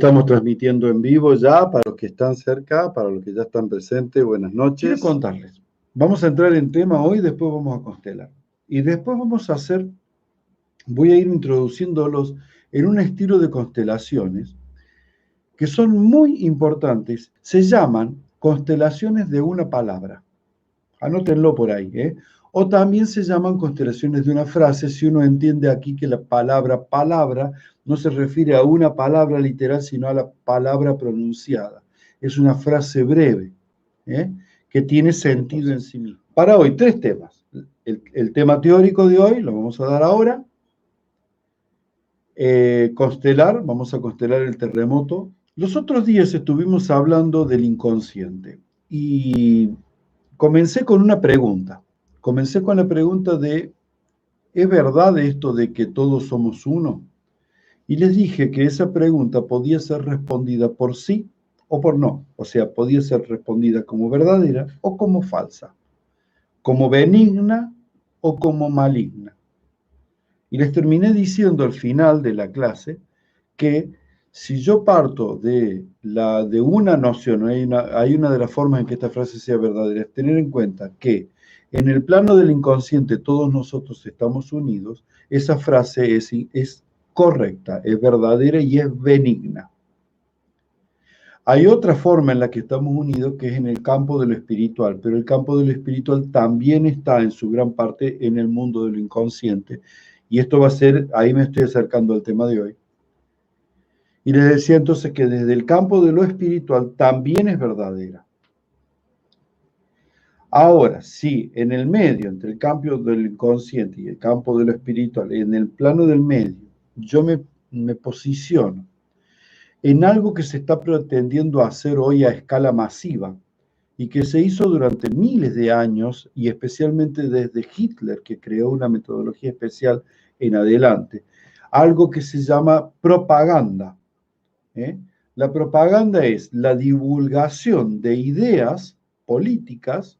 Estamos transmitiendo en vivo ya para los que están cerca, para los que ya están presentes. Buenas noches. Quiero contarles. Vamos a entrar en tema hoy, después vamos a constelar. Y después voy a ir introduciéndolos en un estilo de constelaciones que son muy importantes. Se llaman constelaciones de una palabra. Anótenlo por ahí, ¿eh? O también se llaman constelaciones de una frase, si uno entiende aquí que la palabra palabra no se refiere a una palabra literal, sino a la palabra pronunciada. Es una frase breve, ¿eh? Que tiene sentido en sí misma. Para hoy, 3 temas. El tema teórico de hoy lo vamos a dar ahora. Constelar, vamos a constelar el terremoto. Los otros días estuvimos hablando del inconsciente y comencé con una pregunta. Comencé con la pregunta de, ¿es verdad esto de que todos somos uno? Y les dije que esa pregunta podía ser respondida por sí o por no. O sea, podía ser respondida como verdadera o como falsa, como benigna o como maligna. Y les terminé diciendo al final de la clase que si yo parto de una noción, hay una de las formas en que esta frase sea verdadera, es tener en cuenta que en el plano del inconsciente todos nosotros estamos unidos, esa frase es correcta, es verdadera y es benigna. Hay otra forma en la que estamos unidos que es en el campo de lo espiritual, pero el campo de lo espiritual también está en su gran parte en el mundo de lo inconsciente. Y esto va a ser, ahí me estoy acercando al tema de hoy. Y les decía entonces que desde el campo de lo espiritual también es verdadera. Ahora, sí, en el medio, entre el campo del inconsciente y el campo de lo espiritual, en el plano del medio, yo me posiciono en algo que se está pretendiendo hacer hoy a escala masiva y que se hizo durante miles de años y especialmente desde Hitler, que creó una metodología especial en adelante, algo que se llama propaganda. La propaganda es la divulgación de ideas políticas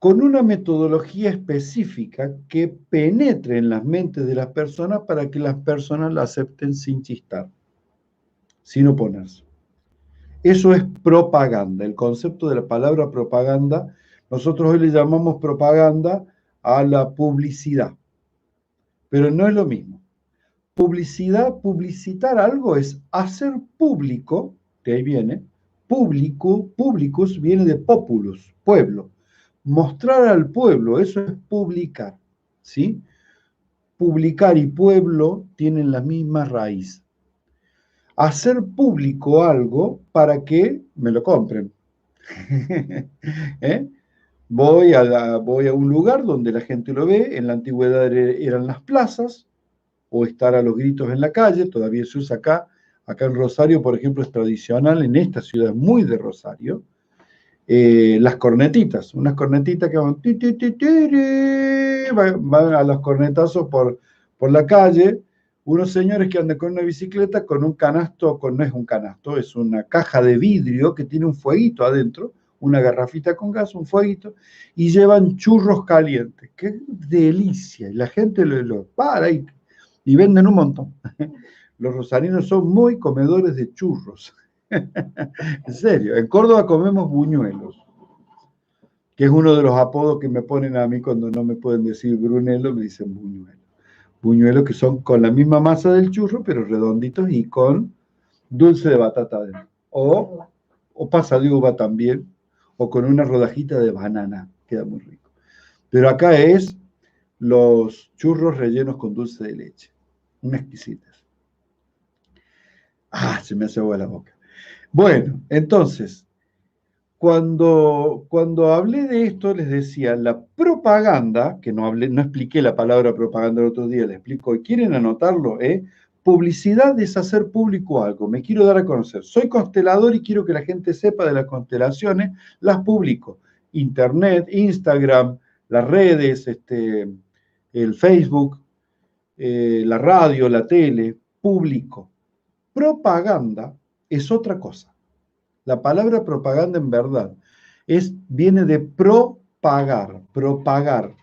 con una metodología específica que penetre en las mentes de las personas para que las personas la acepten sin chistar, sin oponerse. Eso es propaganda. El concepto de la palabra propaganda, nosotros hoy le llamamos propaganda a la publicidad, pero no es lo mismo. Publicidad, publicitar algo es hacer público, de ahí viene, público, publicus viene de populus, pueblo. Mostrar al pueblo, eso es publicar, ¿sí? Publicar y pueblo tienen la misma raíz. Hacer público algo para que me lo compren. ¿Eh? Voy a un lugar donde la gente lo ve, en la antigüedad eran las plazas, o estar a los gritos en la calle, todavía se usa acá en Rosario, por ejemplo, es tradicional, en esta ciudad muy de Rosario, las cornetitas, unas cornetitas que van a los cornetazos por la calle, unos señores que andan con una bicicleta con un canasto, no es un canasto, es una caja de vidrio que tiene un fueguito adentro, una garrafita con gas, un fueguito, y llevan churros calientes. ¡Qué delicia! Y la gente lo para y venden un montón. Los rosarinos son muy comedores de churros. En serio, en Córdoba comemos buñuelos, que es uno de los apodos que me ponen a mí cuando no me pueden decir Brunello, me dicen buñuelo. Buñuelos que son con la misma masa del churro, pero redonditos y con dulce de batata adentro. O pasa de uva también, o con una rodajita de banana, queda muy rico. Pero acá es los churros rellenos con dulce de leche. Una exquisitas. Se me hace agua la boca. Bueno, entonces, cuando hablé de esto, les decía, la propaganda, que no expliqué la palabra propaganda el otro día, les explico, y quieren anotarlo, publicidad es hacer público algo, me quiero dar a conocer. Soy constelador y quiero que la gente sepa de las constelaciones, las publico. Internet, Instagram, las redes, el Facebook, la radio, la tele, público. Propaganda es otra cosa. La palabra propaganda en verdad viene de propagar. Propagar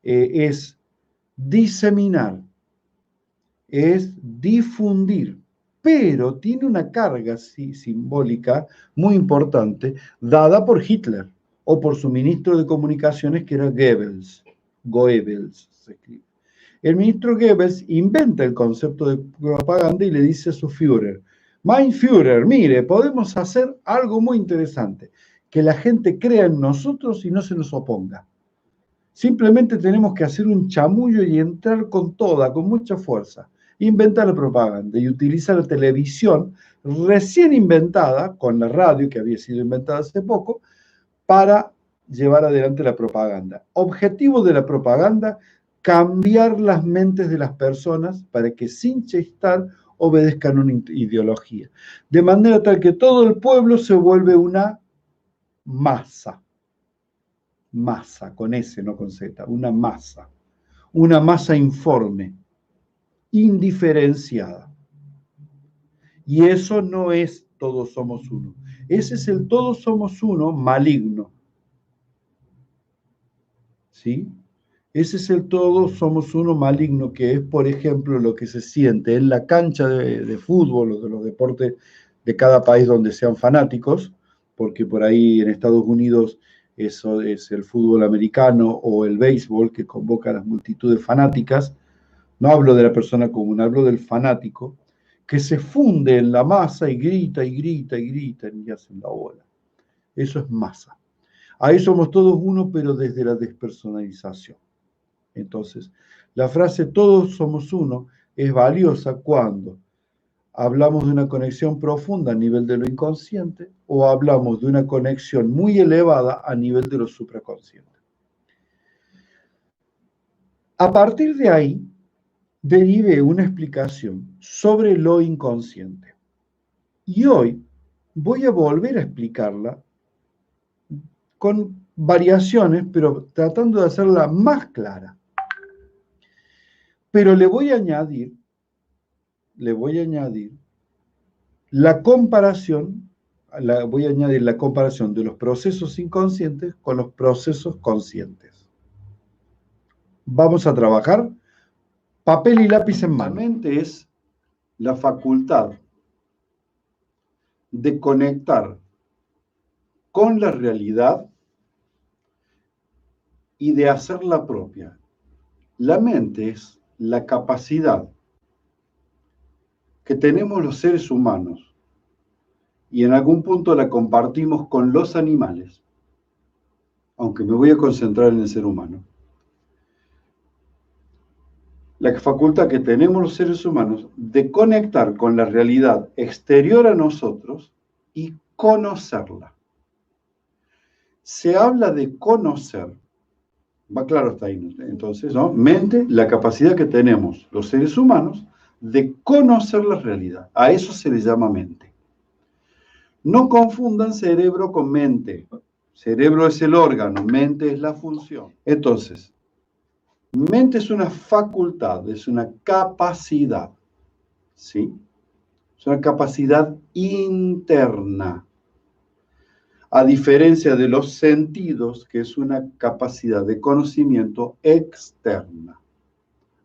es diseminar, es difundir. pero tiene una carga simbólica muy importante dada por Hitler o por su ministro de comunicaciones que era Goebbels se escribe. El ministro Goebbels inventa el concepto de propaganda y le dice a su Führer, Mein Führer, mire, podemos hacer algo muy interesante, que la gente crea en nosotros y no se nos oponga. Simplemente tenemos que hacer un chamullo y entrar con toda, con mucha fuerza. Inventar la propaganda y utilizar la televisión recién inventada, con la radio que había sido inventada hace poco, para llevar adelante la propaganda. Objetivo de la propaganda, cambiar las mentes de las personas para que sin chistar obedezcan una ideología. De manera tal que todo el pueblo se vuelve una masa. Masa, con S, no con Z, una masa informe, indiferenciada. Y eso no es todos somos uno. Ese es el todos somos uno maligno. ¿Sí? Ese es el todos somos uno maligno, que es, por ejemplo, lo que se siente en la cancha de fútbol o de los deportes de cada país donde sean fanáticos, porque por ahí en Estados Unidos eso es el fútbol americano o el béisbol que convoca a las multitudes fanáticas. No hablo de la persona común, hablo del fanático, que se funde en la masa y grita y grita y grita y hacen la bola. Eso es masa. Ahí somos todos uno, pero desde la despersonalización. Entonces, la frase todos somos uno es valiosa cuando hablamos de una conexión profunda a nivel de lo inconsciente o hablamos de una conexión muy elevada a nivel de lo supraconsciente. A partir de ahí, derivé una explicación sobre lo inconsciente. Y hoy voy a volver a explicarla con variaciones, pero tratando de hacerla más clara. Pero le voy a añadir la comparación, voy a añadir la comparación de los procesos inconscientes con los procesos conscientes. Vamos a trabajar papel y lápiz en mano. La mente es la facultad de conectar con la realidad y de hacerla propia. La mente es la capacidad que tenemos los seres humanos y en algún punto la compartimos con los animales, aunque me voy a concentrar en el ser humano. La facultad que tenemos los seres humanos de conectar con la realidad exterior a nosotros y conocerla. Se habla de conocer, va claro hasta ahí, entonces, ¿no? Mente, la capacidad que tenemos los seres humanos de conocer la realidad. A eso se le llama mente. No confundan cerebro con mente. Cerebro es el órgano, mente es la función. Entonces, mente es una facultad, es una capacidad, ¿sí? Es una capacidad interna. A diferencia de los sentidos, que es una capacidad de conocimiento externa.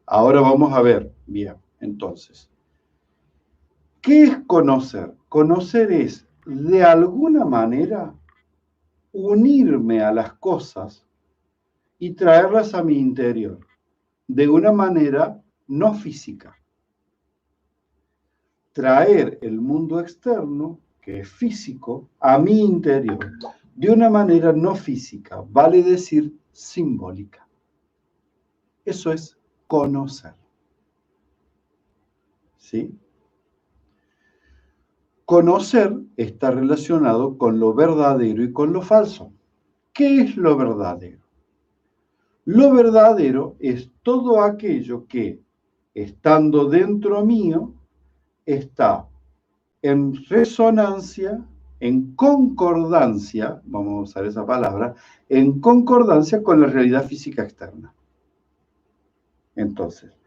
Ahora vamos a ver, bien, entonces, ¿qué es conocer? Conocer es, de alguna manera, unirme a las cosas y traerlas a mi interior, de una manera no física. Traer el mundo externo, que es físico, a mi interior, de una manera no física, vale decir simbólica. Eso es conocer. ¿Sí? Conocer está relacionado con lo verdadero y con lo falso. ¿Qué es lo verdadero? Lo verdadero es todo aquello que, estando dentro mío, está en resonancia, en concordancia, vamos a usar esa palabra, en concordancia con la realidad física externa. Entonces,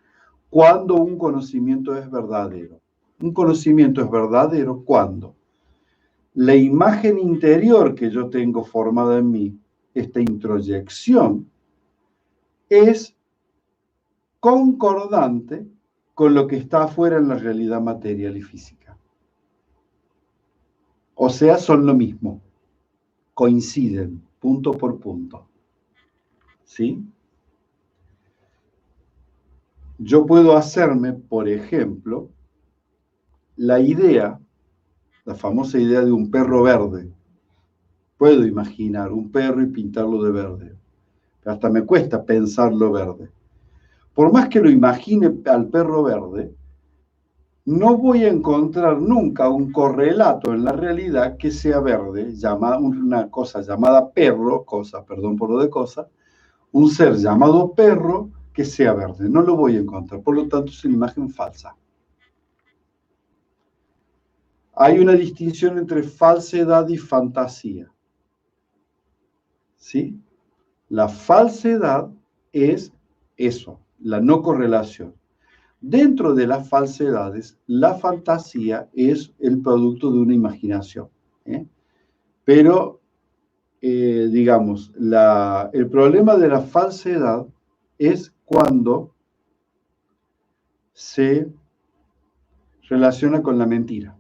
¿cuándo un conocimiento es verdadero? Un conocimiento es verdadero cuando la imagen interior que yo tengo formada en mí, esta introyección, es concordante con lo que está afuera en la realidad material y física. O sea, son lo mismo, coinciden, punto por punto. ¿Sí? Yo puedo hacerme, por ejemplo, la idea, la famosa idea de un perro verde. Puedo imaginar un perro y pintarlo de verde. Hasta me cuesta pensarlo verde. Por más que lo imagine al perro verde, no voy a encontrar nunca un correlato en la realidad que sea verde, una cosa llamada perro, perdón por lo de cosa, un ser llamado perro que sea verde. No lo voy a encontrar, por lo tanto es una imagen falsa. Hay una distinción entre falsedad y fantasía. ¿Sí? La falsedad es eso, la no correlación. Dentro de las falsedades, la fantasía es el producto de una imaginación. Pero, digamos, el problema de la falsedad es cuando se relaciona con la mentira.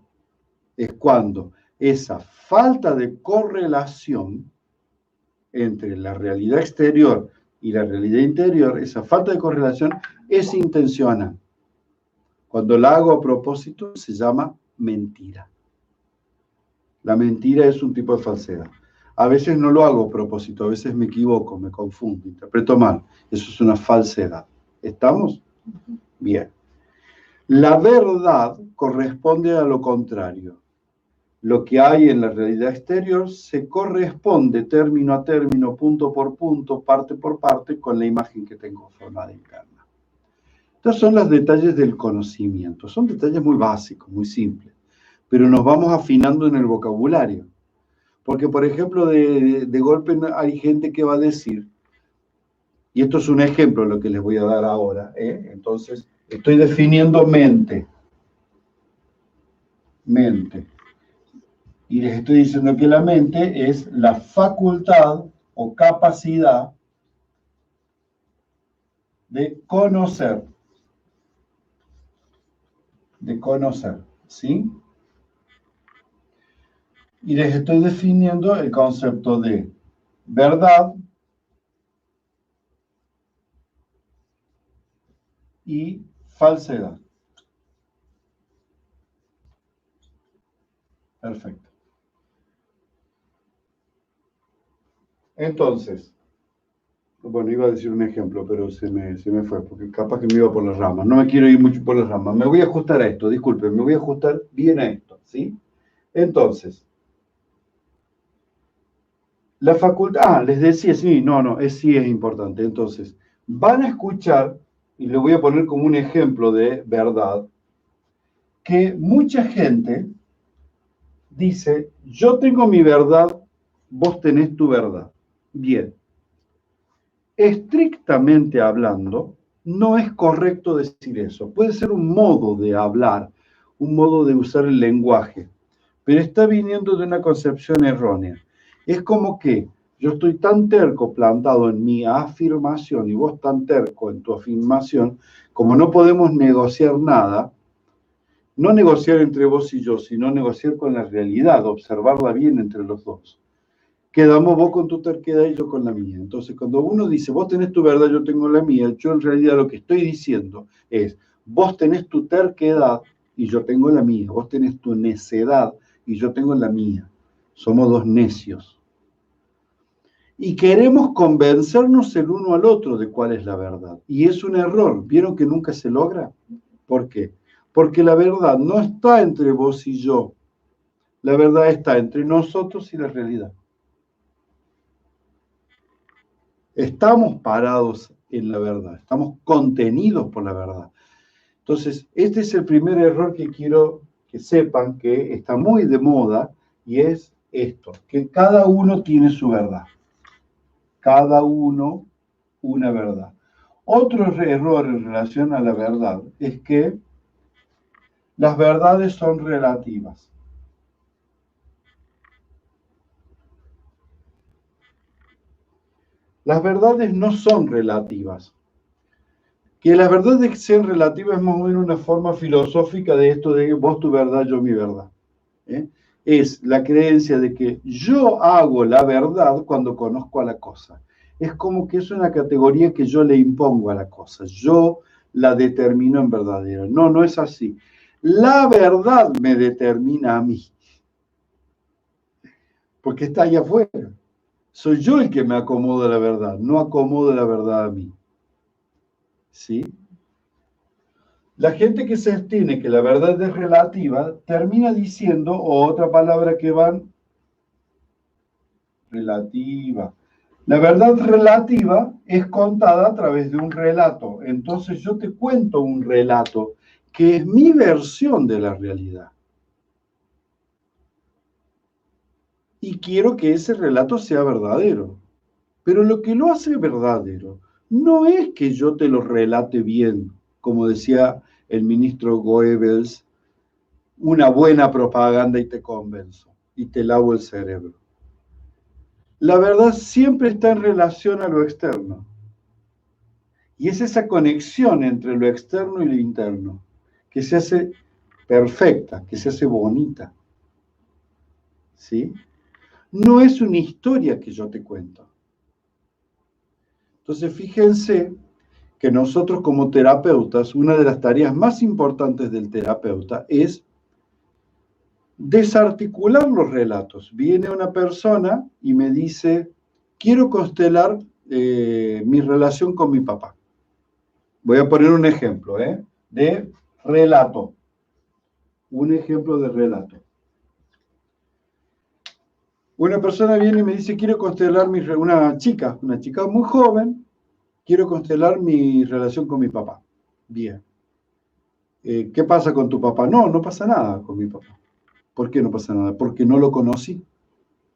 Es cuando esa falta de correlación entre la realidad exterior y la realidad interior, esa falta de correlación es intencional. Cuando la hago a propósito se llama mentira. La mentira es un tipo de falsedad. A veces no lo hago a propósito, a veces me equivoco, me confundo, interpreto mal. Eso es una falsedad. ¿Estamos? Bien. La verdad corresponde a lo contrario. Lo que hay en la realidad exterior se corresponde término a término, punto por punto, parte por parte, con la imagen que tengo formada interna. Estos son los detalles del conocimiento. Son detalles muy básicos, muy simples, pero nos vamos afinando en el vocabulario. Porque, por ejemplo, de golpe hay gente que va a decir, y esto es un ejemplo lo que les voy a dar ahora, entonces estoy definiendo mente. Y les estoy diciendo que la mente es la facultad o capacidad de conocer. ¿Sí? Y les estoy definiendo el concepto de verdad y falsedad. Perfecto. Entonces, bueno, iba a decir un ejemplo, pero se me fue, porque capaz que me iba por las ramas. No me quiero ir mucho por las ramas. Me voy a ajustar a esto, disculpen, me voy a ajustar bien a esto, ¿sí? Entonces, la facultad, les decía, sí, no, sí es importante. Entonces, van a escuchar, y le voy a poner como un ejemplo de verdad, que mucha gente dice, yo tengo mi verdad, vos tenés tu verdad. Bien. Estrictamente hablando, no es correcto decir eso. Puede ser un modo de hablar, un modo de usar el lenguaje, pero está viniendo de una concepción errónea. Es como que yo estoy tan terco plantado en mi afirmación y vos tan terco en tu afirmación, como no podemos negociar nada, no negociar entre vos y yo, sino negociar con la realidad, observarla bien entre los dos. Quedamos vos con tu terquedad y yo con la mía. Entonces, cuando uno dice, vos tenés tu verdad, yo tengo la mía, yo en realidad lo que estoy diciendo es, vos tenés tu terquedad y yo tengo la mía, vos tenés tu necedad y yo tengo la mía. Somos dos necios. Y queremos convencernos el uno al otro de cuál es la verdad. Y es un error. ¿Vieron que nunca se logra? ¿Por qué? Porque la verdad no está entre vos y yo. La verdad está entre nosotros y la realidad. Estamos parados en la verdad, estamos contenidos por la verdad. Entonces, este es el primer error que quiero que sepan que está muy de moda y es esto, que cada uno tiene su verdad. Cada uno una verdad. Otro error en relación a la verdad es que las verdades son relativas. Las verdades no son relativas. Que las verdades sean relativas es más o menos una forma filosófica de esto de vos tu verdad, yo mi verdad. ¿Eh? Es la creencia de que yo hago la verdad cuando conozco a la cosa. Es como que es una categoría que yo le impongo a la cosa. Yo la determino en verdadera. No, no es así. La verdad me determina a mí, porque está allá afuera. Soy yo el que me acomodo a la verdad, no acomodo la verdad a mí. ¿Sí? La gente que se sostiene que la verdad es relativa termina diciendo, o otra palabra que van, relativa. La verdad relativa es contada a través de un relato. Entonces yo te cuento un relato que es mi versión de la realidad. Y quiero que ese relato sea verdadero. Pero lo que lo hace verdadero no es que yo te lo relate bien, como decía el ministro Goebbels, una buena propaganda y te convenzo y te lavo el cerebro. La verdad siempre está en relación a lo externo. Y es esa conexión entre lo externo y lo interno que se hace perfecta, que se hace bonita. ¿Sí? No es una historia que yo te cuento. Entonces, fíjense que nosotros como terapeutas, una de las tareas más importantes del terapeuta es desarticular los relatos. Viene una persona y me dice, quiero constelar mi relación con mi papá. Voy a poner un ejemplo de relato. Un ejemplo de relato. Una persona viene y me dice, quiero constelar una chica muy joven, quiero constelar mi relación con mi papá. Bien. ¿Qué pasa con tu papá? No, no pasa nada con mi papá. ¿Por qué no pasa nada? Porque no lo conocí.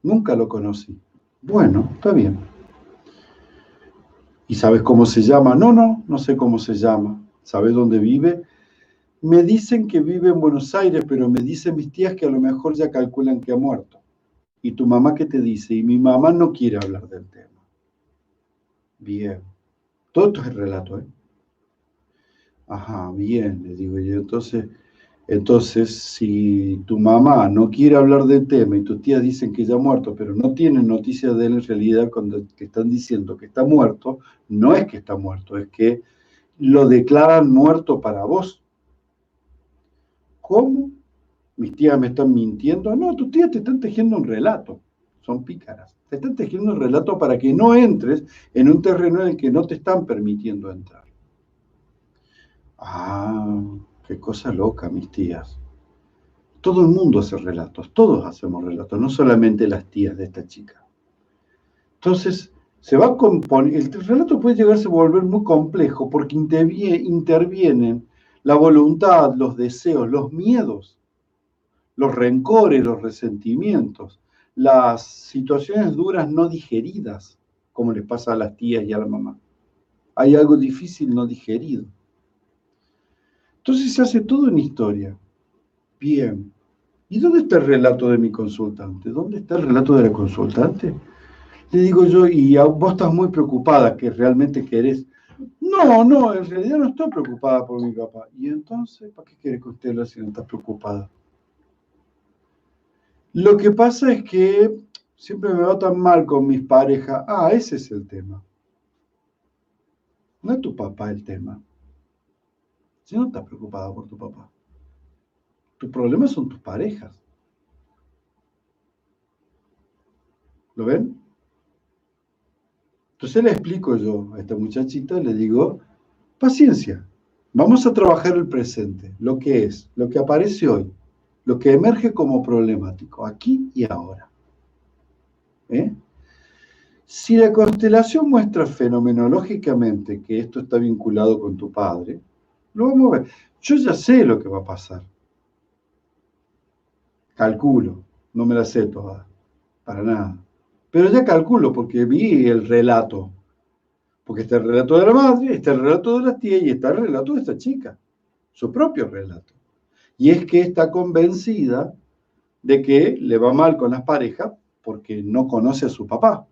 Nunca lo conocí. Bueno, está bien. ¿Y sabes cómo se llama? No, no, no sé cómo se llama. ¿Sabes dónde vive? Me dicen que vive en Buenos Aires, pero me dicen mis tías que a lo mejor ya calculan que ha muerto. ¿Y tu mamá qué te dice? Y mi mamá no quiere hablar del tema. Bien. Todo esto es el relato, ¿eh? Ajá, bien, le digo yo. Entonces, si tu mamá no quiere hablar del tema y tus tías dicen que ya ha muerto, pero no tienen noticias de él en realidad cuando te están diciendo que está muerto, no es que está muerto, es que lo declaran muerto para vos. ¿Cómo? Mis tías me están mintiendo. No, tus tías te están tejiendo un relato. Son pícaras. Te están tejiendo un relato para que no entres en un terreno en el que no te están permitiendo entrar. Ah, qué cosa loca, mis tías. Todo el mundo hace relatos, todos hacemos relatos, no solamente las tías de esta chica. Entonces, se va a componer, el relato puede llegarse a volver muy complejo porque intervienen la voluntad, los deseos, los miedos, los rencores, los resentimientos, las situaciones duras no digeridas, como les pasa a las tías y a la mamá. Hay algo difícil no digerido. Entonces se hace todo en historia. Bien. ¿Y dónde está el relato de mi consultante? ¿Dónde está el relato de la consultante? Le digo yo, y vos estás muy preocupada, que realmente querés. No, no, en realidad no estoy preocupada por mi papá. ¿Y entonces, para qué querés constelar si no estás preocupada? Lo que pasa es que siempre me va tan mal con mis parejas. Ah, ese es el tema. No es tu papá el tema. Si no estás preocupada por tu papá. Tus problemas son tus parejas. ¿Lo ven? Entonces le explico yo a esta muchachita, le digo, paciencia, vamos a trabajar el presente, lo que es, lo que aparece hoy, lo que emerge como problemático, aquí y ahora. ¿Eh? Si la constelación muestra fenomenológicamente que esto está vinculado con tu padre, lo vamos a ver. Yo ya sé lo que va a pasar. Calculo, no me la sé toda, para nada. Pero ya calculo porque vi el relato. Porque está el relato de la madre, está el relato de la tía y está el relato de esta chica. Su propio relato. Y es que está convencida de que le va mal con las parejas porque no conoce a su papá.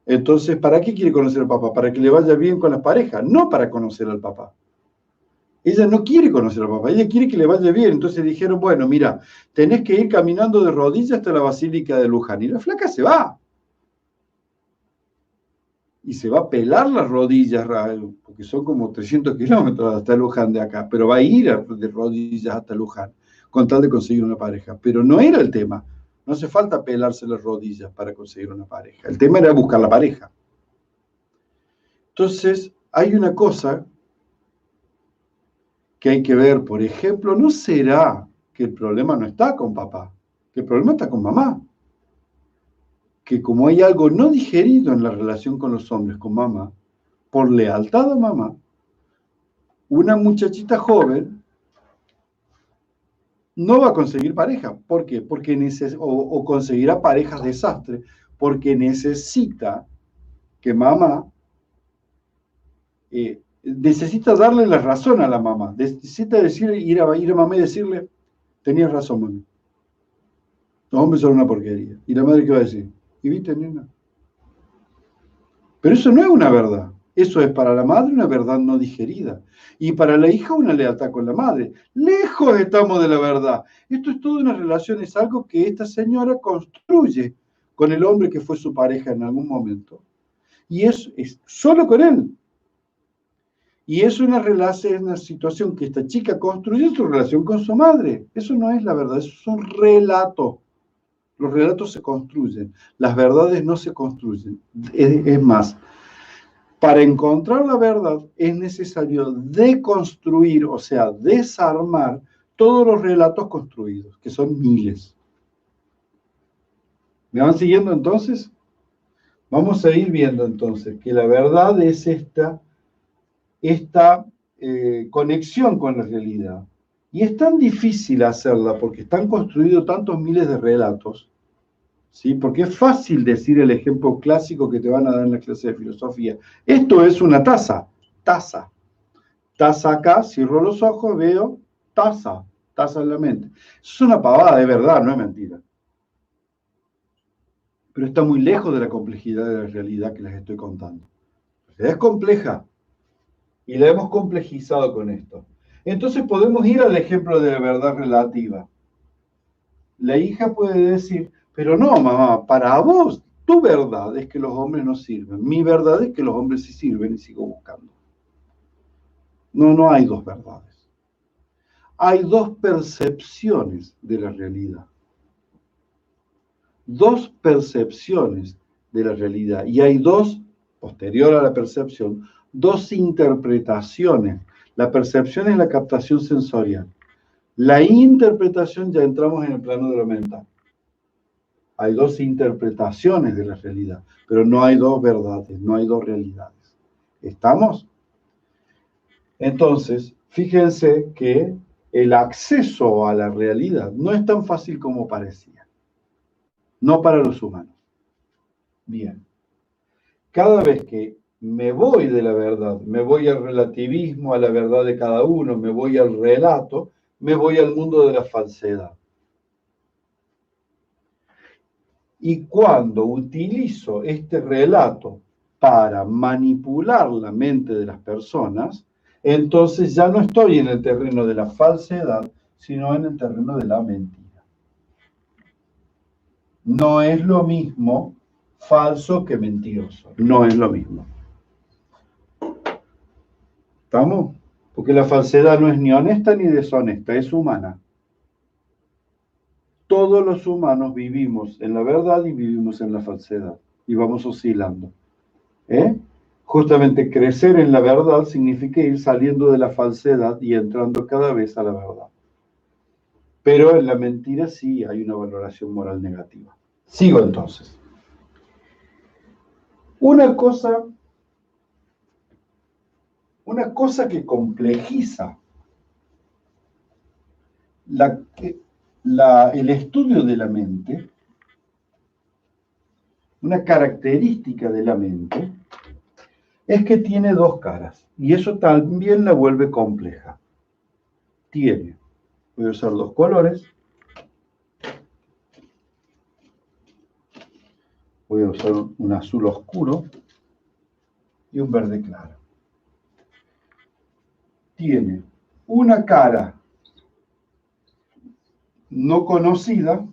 Entonces, ¿para qué quiere conocer al papá? Para que le vaya bien con la pareja, no para conocer al papá. Ella no quiere conocer al papá, ella quiere que le vaya bien. Entonces dijeron, bueno, mira, tenés que ir caminando de rodillas hasta la Basílica de Luján. Y la flaca se va. Y se va a pelar las rodillas, porque son como 300 kilómetros hasta Luján de acá, pero va a ir de rodillas hasta Luján, con tal de conseguir una pareja. Pero no era el tema. No hace falta pelarse las rodillas para conseguir una pareja. El tema era buscar la pareja. Entonces, hay una cosa que hay que ver, por ejemplo, ¿no será que el problema no está con papá? Que el problema está con mamá. Que como hay algo no digerido en la relación con los hombres, con mamá, por lealtad a mamá, una muchachita joven no va a conseguir pareja. ¿Por qué? Porque o conseguirá parejas desastre, porque necesita que mamá, necesita darle la razón a la mamá, necesita ir a mamá y decirle, tenías razón, mami. Los hombres son una porquería. ¿Y la madre qué va a decir? ¿Y viste, nena? Pero eso no es una verdad. Eso es para la madre una verdad no digerida. Y para la hija una lealtad con la madre. Lejos estamos de la verdad. Esto es toda una relación, es algo que esta señora construye con el hombre que fue su pareja en algún momento. Y es solo con él. Y es una relación, una situación que esta chica construye en su relación con su madre. Eso no es la verdad, eso es un relato. Los relatos se construyen, las verdades no se construyen. Es más, para encontrar la verdad es necesario deconstruir, o sea, desarmar todos los relatos construidos, que son miles. ¿Me van siguiendo entonces? Vamos a ir viendo entonces que la verdad es esta conexión con la realidad. Y es tan difícil hacerla porque están construidos tantos miles de relatos, ¿sí? Porque es fácil decir el ejemplo clásico que te van a dar en la clase de filosofía. Esto es una taza, taza. Taza acá, cierro los ojos, veo taza, taza en la mente. Es una pavada, de verdad, no es mentira. Pero está muy lejos de la complejidad de la realidad que les estoy contando. La realidad es compleja y la hemos complejizado con esto. Entonces podemos ir al ejemplo de la verdad relativa. La hija puede decir, pero no, mamá, para vos, tu verdad es que los hombres no sirven. Mi verdad es que los hombres sí sirven y sigo buscando. No, no hay dos verdades. Hay dos percepciones de la realidad. Dos percepciones de la realidad. Y hay dos, posterior a la percepción, dos interpretaciones. La percepción es la captación sensorial. La interpretación ya entramos en el plano de lo mental. Hay dos interpretaciones de la realidad, pero no hay dos verdades, no hay dos realidades. ¿Estamos? Entonces, fíjense que el acceso a la realidad no es tan fácil como parecía. No para los humanos. Bien. Cada vez que me voy de la verdad, me voy al relativismo, a la verdad de cada uno, me voy al relato, me voy al mundo de la falsedad. Y cuando utilizo este relato para manipular la mente de las personas, entonces ya no estoy en el terreno de la falsedad, sino en el terreno de la mentira. No es lo mismo falso que mentiroso. No es lo mismo. ¿Estamos? Porque la falsedad no es ni honesta ni deshonesta, es humana. Todos los humanos vivimos en la verdad y vivimos en la falsedad. Y vamos oscilando. Justamente crecer en la verdad significa ir saliendo de la falsedad y entrando cada vez a la verdad. Pero en la mentira sí hay una valoración moral negativa. Sigo entonces. Una cosa que complejiza el estudio de la mente, una característica de la mente, es que tiene dos caras, y eso también la vuelve compleja. Voy a usar dos colores. Voy a usar un azul oscuro y un verde claro. Tiene una cara no conocida,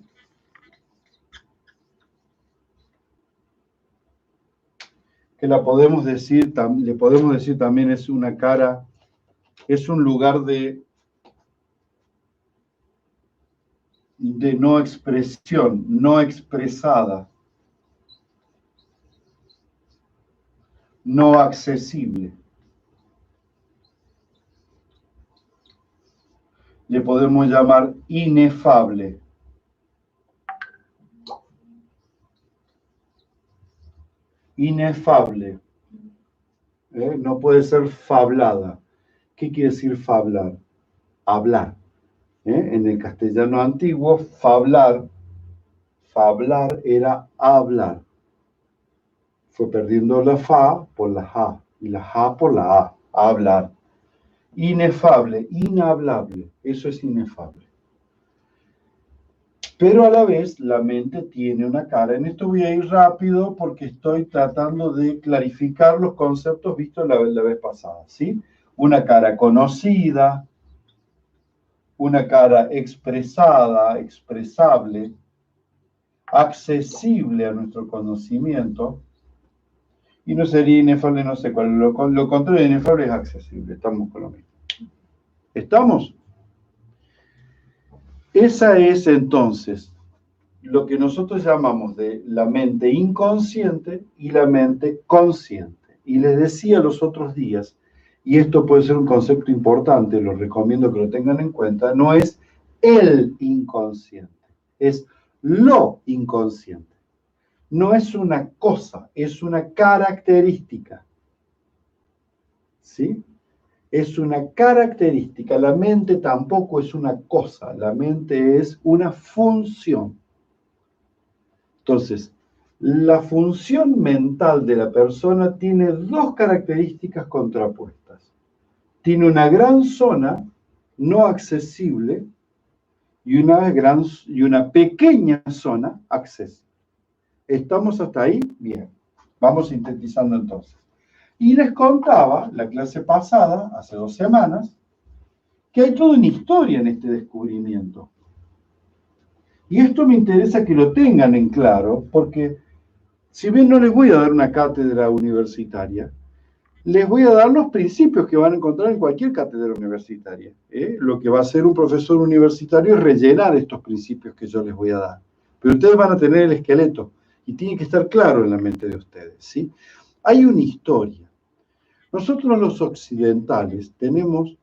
que le podemos decir también es una cara, es un lugar de no expresión, no expresada, no accesible. Le podemos llamar inefable. Inefable. No puede ser fablada. ¿Qué quiere decir fablar? Hablar. En el castellano antiguo, fablar era hablar. Fue perdiendo la fa por la ja y la ja por la a. Hablar. Inefable, inhablable. Eso es inefable. Pero a la vez la mente tiene una cara. En esto voy a ir rápido porque estoy tratando de clarificar los conceptos vistos la vez pasada, ¿sí? Una cara conocida, una cara expresada, expresable, accesible a nuestro conocimiento, y no sería inefable, no sé cuál, lo contrario de inefable es accesible, estamos con lo mismo. ¿Estamos? Esa es entonces lo que nosotros llamamos de la mente inconsciente y la mente consciente. Y les decía los otros días, y esto puede ser un concepto importante, lo recomiendo que lo tengan en cuenta, no es el inconsciente, es lo inconsciente. No es una cosa, es una característica. ¿Sí? Es una característica. La mente tampoco es una cosa, la mente es una función. Entonces, la función mental de la persona tiene dos características contrapuestas. Tiene una gran zona no accesible y una pequeña zona accesible. ¿Estamos hasta ahí? Bien. Vamos sintetizando entonces. Y les contaba, la clase pasada, hace 2 semanas, que hay toda una historia en este descubrimiento. Y esto me interesa que lo tengan en claro, porque si bien no les voy a dar una cátedra universitaria, les voy a dar los principios que van a encontrar en cualquier cátedra universitaria. Lo que va a hacer un profesor universitario es rellenar estos principios que yo les voy a dar. Pero ustedes van a tener el esqueleto y tiene que estar claro en la mente de ustedes, ¿sí? Hay una historia. Nosotros los occidentales tenemos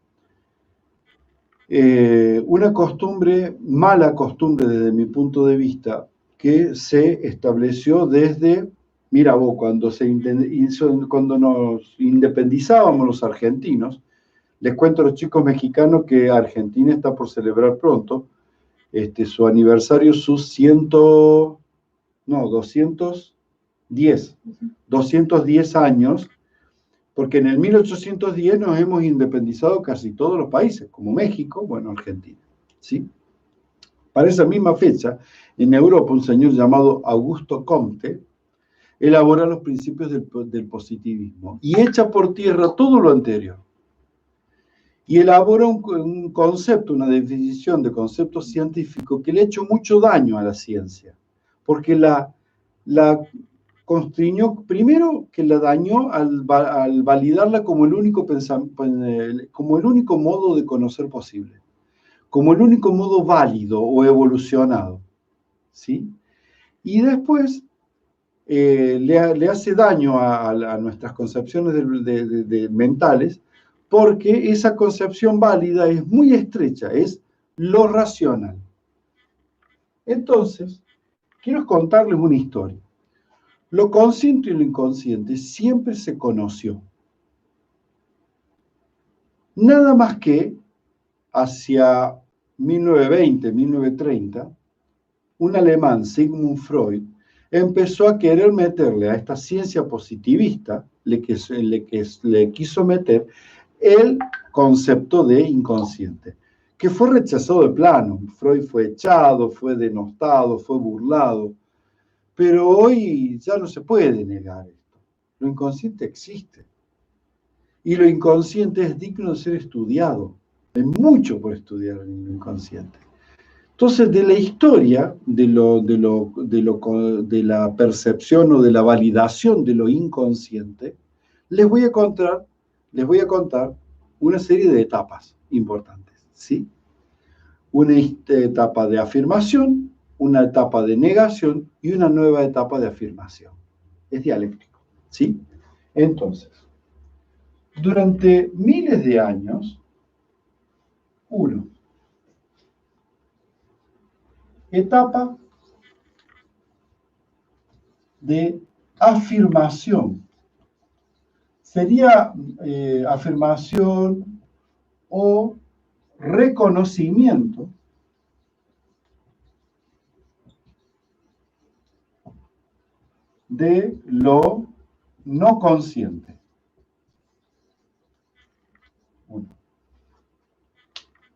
una costumbre, mala costumbre desde mi punto de vista, que se estableció desde, mira vos, cuando nos independizábamos los argentinos, les cuento a los chicos mexicanos que Argentina está por celebrar pronto su aniversario, sus 210 años, porque en el 1810 nos hemos independizado casi todos los países, como México, bueno, Argentina, ¿sí? Para esa misma fecha, en Europa, un señor llamado Augusto Comte elabora los principios del positivismo y echa por tierra todo lo anterior. Y elabora un concepto, una definición de concepto científico que le ha hecho mucho daño a la ciencia, porque la constriñó, primero que la dañó al validarla como el único modo de conocer posible, como el único modo válido o evolucionado, ¿sí? Y después le hace daño a nuestras concepciones mentales, porque esa concepción válida es muy estrecha, es lo racional. Entonces, quiero contarles una historia. Lo consciente y lo inconsciente siempre se conoció. Nada más que hacia 1920, 1930, un alemán, Sigmund Freud, empezó a querer meterle a esta ciencia positivista, le quiso meter el concepto de inconsciente, que fue rechazado de plano. Freud fue echado, fue denostado, fue burlado. Pero hoy ya no se puede negar esto. Lo inconsciente existe. Y lo inconsciente es digno de ser estudiado. Hay mucho por estudiar en lo inconsciente. Entonces, de la historia, de la percepción o de la validación de lo inconsciente, les voy a contar una serie de etapas importantes, ¿sí? Una etapa de afirmación, una etapa de negación y una nueva etapa de afirmación. Es dialéctico, ¿sí? Entonces, durante miles de años, uno, etapa de afirmación. Sería afirmación o reconocimiento de lo no consciente. Uno.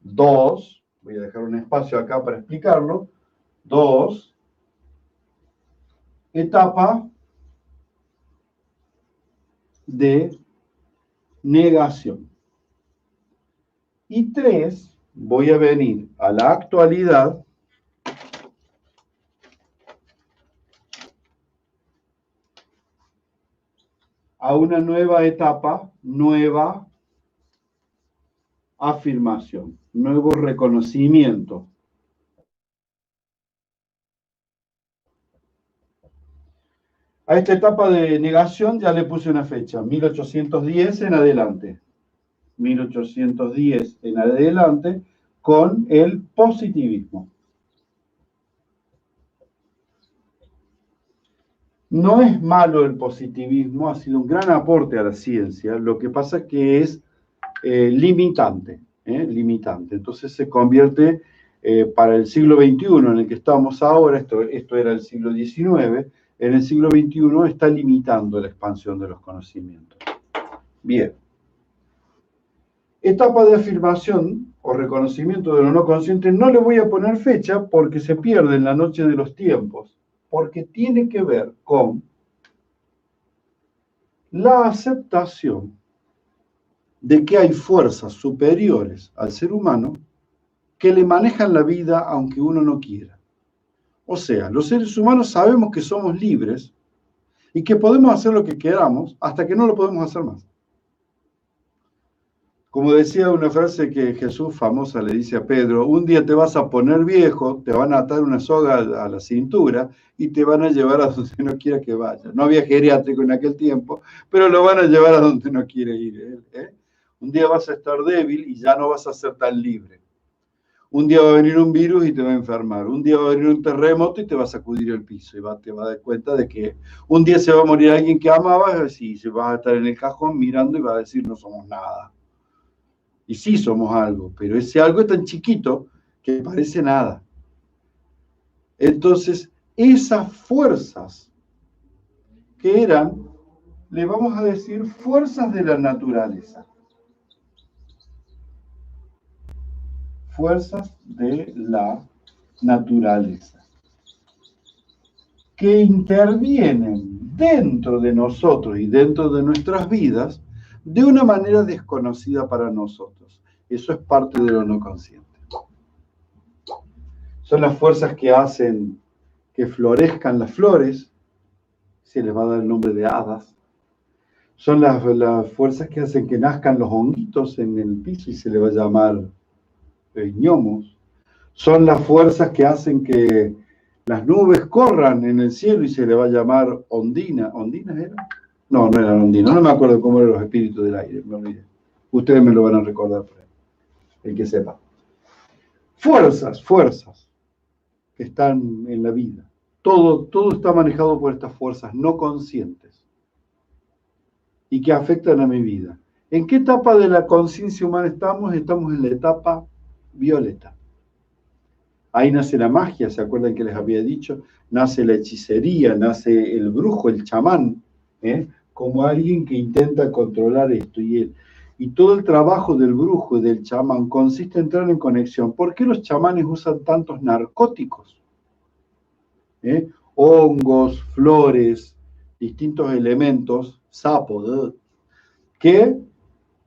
Dos, voy a dejar un espacio acá para explicarlo. Dos, etapa de negación. Y tres, voy a venir a la actualidad a una nueva etapa, nueva afirmación, nuevo reconocimiento. A esta etapa de negación ya le puse una fecha, 1810 en adelante. 1810 en adelante con el positivismo. No es malo el positivismo, ha sido un gran aporte a la ciencia, lo que pasa es que es limitante. Entonces se convierte para el siglo XXI en el que estamos ahora, esto era el siglo XIX, en el siglo XXI está limitando la expansión de los conocimientos. Bien. Etapa de afirmación o reconocimiento de lo no consciente, no le voy a poner fecha porque se pierde en la noche de los tiempos, porque tiene que ver con la aceptación de que hay fuerzas superiores al ser humano que le manejan la vida aunque uno no quiera. O sea, los seres humanos sabemos que somos libres y que podemos hacer lo que queramos hasta que no lo podemos hacer más. Como decía una frase que Jesús famosa le dice a Pedro, un día te vas a poner viejo, te van a atar una soga a la cintura y te van a llevar a donde no quiera que vaya. No había geriátrico en aquel tiempo, pero lo van a llevar a donde no quiere ir. Un día vas a estar débil y ya no vas a ser tan libre. Un día va a venir un virus y te va a enfermar. Un día va a venir un terremoto y te va a sacudir el piso y te va a dar cuenta de que un día se va a morir alguien que amabas y se va a estar en el cajón mirando y va a decir no somos nada. Y sí somos algo, pero ese algo es tan chiquito que parece nada. Entonces, esas fuerzas que eran, le vamos a decir, fuerzas de la naturaleza. Fuerzas de la naturaleza. Que intervienen dentro de nosotros y dentro de nuestras vidas de una manera desconocida para nosotros. Eso es parte de lo no consciente. Son las fuerzas que hacen que florezcan las flores, se les va a dar el nombre de hadas. Son las fuerzas que hacen que nazcan los honguitos en el piso y se les va a llamar gnomos. Son las fuerzas que hacen que las nubes corran en el cielo y se le va a llamar ondina. ¿Ondinas eran? No, no eran ondinas. No me acuerdo cómo eran los espíritus del aire, me olvidé. Ustedes me lo van a recordar por ahí, el que sepa. Fuerzas que están en la vida. Todo está manejado por estas fuerzas no conscientes y que afectan a mi vida. ¿En qué etapa de la conciencia humana estamos? Estamos en la etapa violeta. Ahí nace la magia, ¿se acuerdan que les había dicho? Nace la hechicería, nace el brujo, el chamán, como alguien que intenta controlar esto. Y todo el trabajo del brujo y del chamán consiste en entrar en conexión. ¿Por qué los chamanes usan tantos narcóticos? hongos, flores, distintos elementos, sapos, que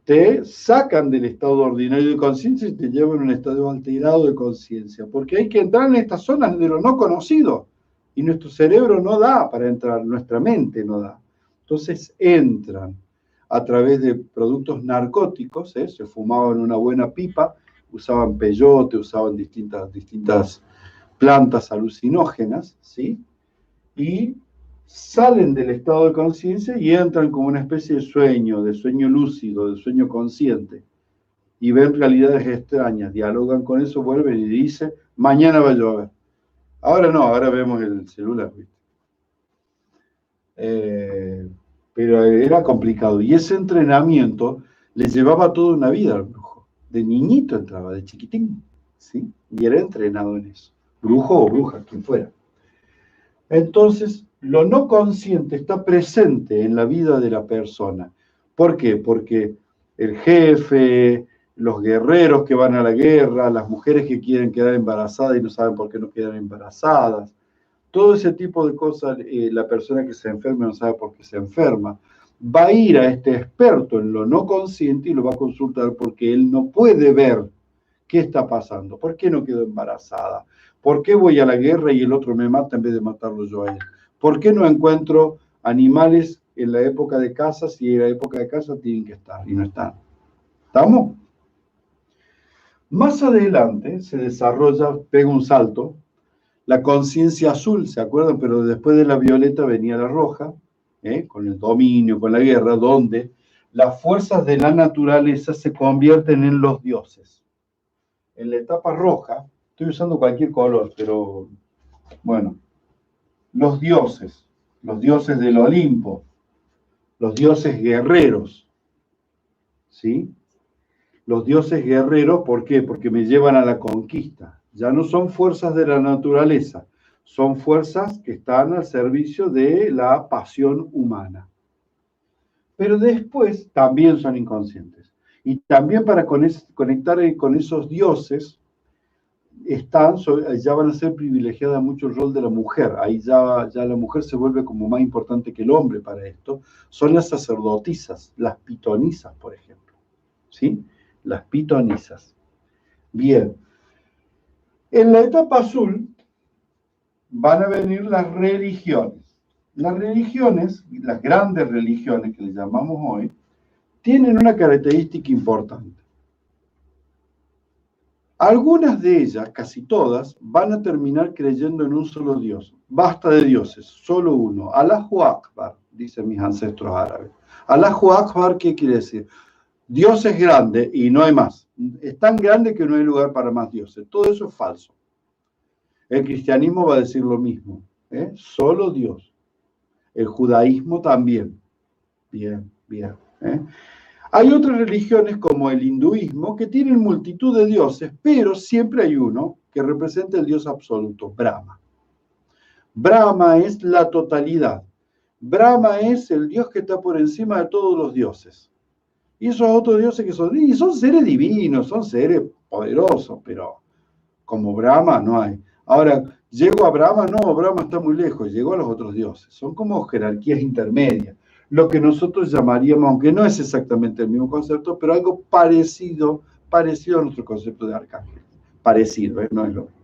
te sacan del estado ordinario de conciencia y te llevan a un estado alterado de conciencia, porque hay que entrar en estas zonas de lo no conocido, y nuestro cerebro no da para entrar, nuestra mente no da. Entonces entran a través de productos narcóticos, se fumaban una buena pipa, usaban peyote, usaban distintas plantas alucinógenas, ¿sí? Y salen del estado de conciencia y entran como una especie de sueño lúcido, de sueño consciente, y ven realidades extrañas, dialogan con eso, vuelven y dicen, mañana va a llover. Ahora no, ahora vemos el celular, ¿viste? Pero era complicado, y ese entrenamiento le llevaba toda una vida al brujo. De niñito entraba, de chiquitín, ¿sí? Y era entrenado en eso, brujo o bruja, quien fuera. Entonces, lo no consciente está presente en la vida de la persona. ¿Por qué? Porque el jefe, los guerreros que van a la guerra, las mujeres que quieren quedar embarazadas y no saben por qué no quedan embarazadas, todo ese tipo de cosas, la persona que se enferma no sabe por qué se enferma, va a ir a este experto en lo no consciente y lo va a consultar porque él no puede ver qué está pasando, por qué no quedo embarazada, por qué voy a la guerra y el otro me mata en vez de matarlo yo a él, por qué no encuentro animales en la época de caza si en la época de caza tienen que estar y no están. ¿Estamos? Más adelante se desarrolla, pega un salto, la conciencia azul, ¿se acuerdan? Pero después de la violeta venía la roja, con el dominio, con la guerra, donde las fuerzas de la naturaleza se convierten en los dioses. En la etapa roja, estoy usando cualquier color, pero bueno, los dioses del Olimpo, los dioses guerreros, ¿sí? Los dioses guerreros, ¿por qué? Porque me llevan a la conquista. Ya no son fuerzas de la naturaleza, son fuerzas que están al servicio de la pasión humana. Pero después también son inconscientes. Y también para conectar con esos dioses, ya van a ser privilegiada mucho el rol de la mujer. Ahí ya la mujer se vuelve como más importante que el hombre para esto. Son las sacerdotisas, las pitonisas, por ejemplo. ¿Sí? Las pitonisas. Bien. En la etapa azul van a venir las religiones. Las religiones, las grandes religiones que le llamamos hoy, tienen una característica importante. Algunas de ellas, casi todas, van a terminar creyendo en un solo Dios. Basta de dioses, solo uno. Allahu Akbar, dicen mis ancestros árabes. Allahu Akbar, ¿qué quiere decir? Dios es grande y no hay más. Es tan grande que no hay lugar para más dioses. Todo eso es falso. El cristianismo va a decir lo mismo. Solo Dios. El judaísmo también. Bien, bien. Hay otras religiones como el hinduismo que tienen multitud de dioses, pero siempre hay uno que representa el dios absoluto, Brahma. Brahma es la totalidad. Brahma es el dios que está por encima de todos los dioses. Y esos otros dioses que son seres divinos, son seres poderosos, pero como Brahma no hay. Ahora, ¿llego a Brahma? No, Brahma está muy lejos, llegó a los otros dioses. Son como jerarquías intermedias. Lo que nosotros llamaríamos, aunque no es exactamente el mismo concepto, pero algo parecido a nuestro concepto de arcángel. Parecido, no es lo mismo.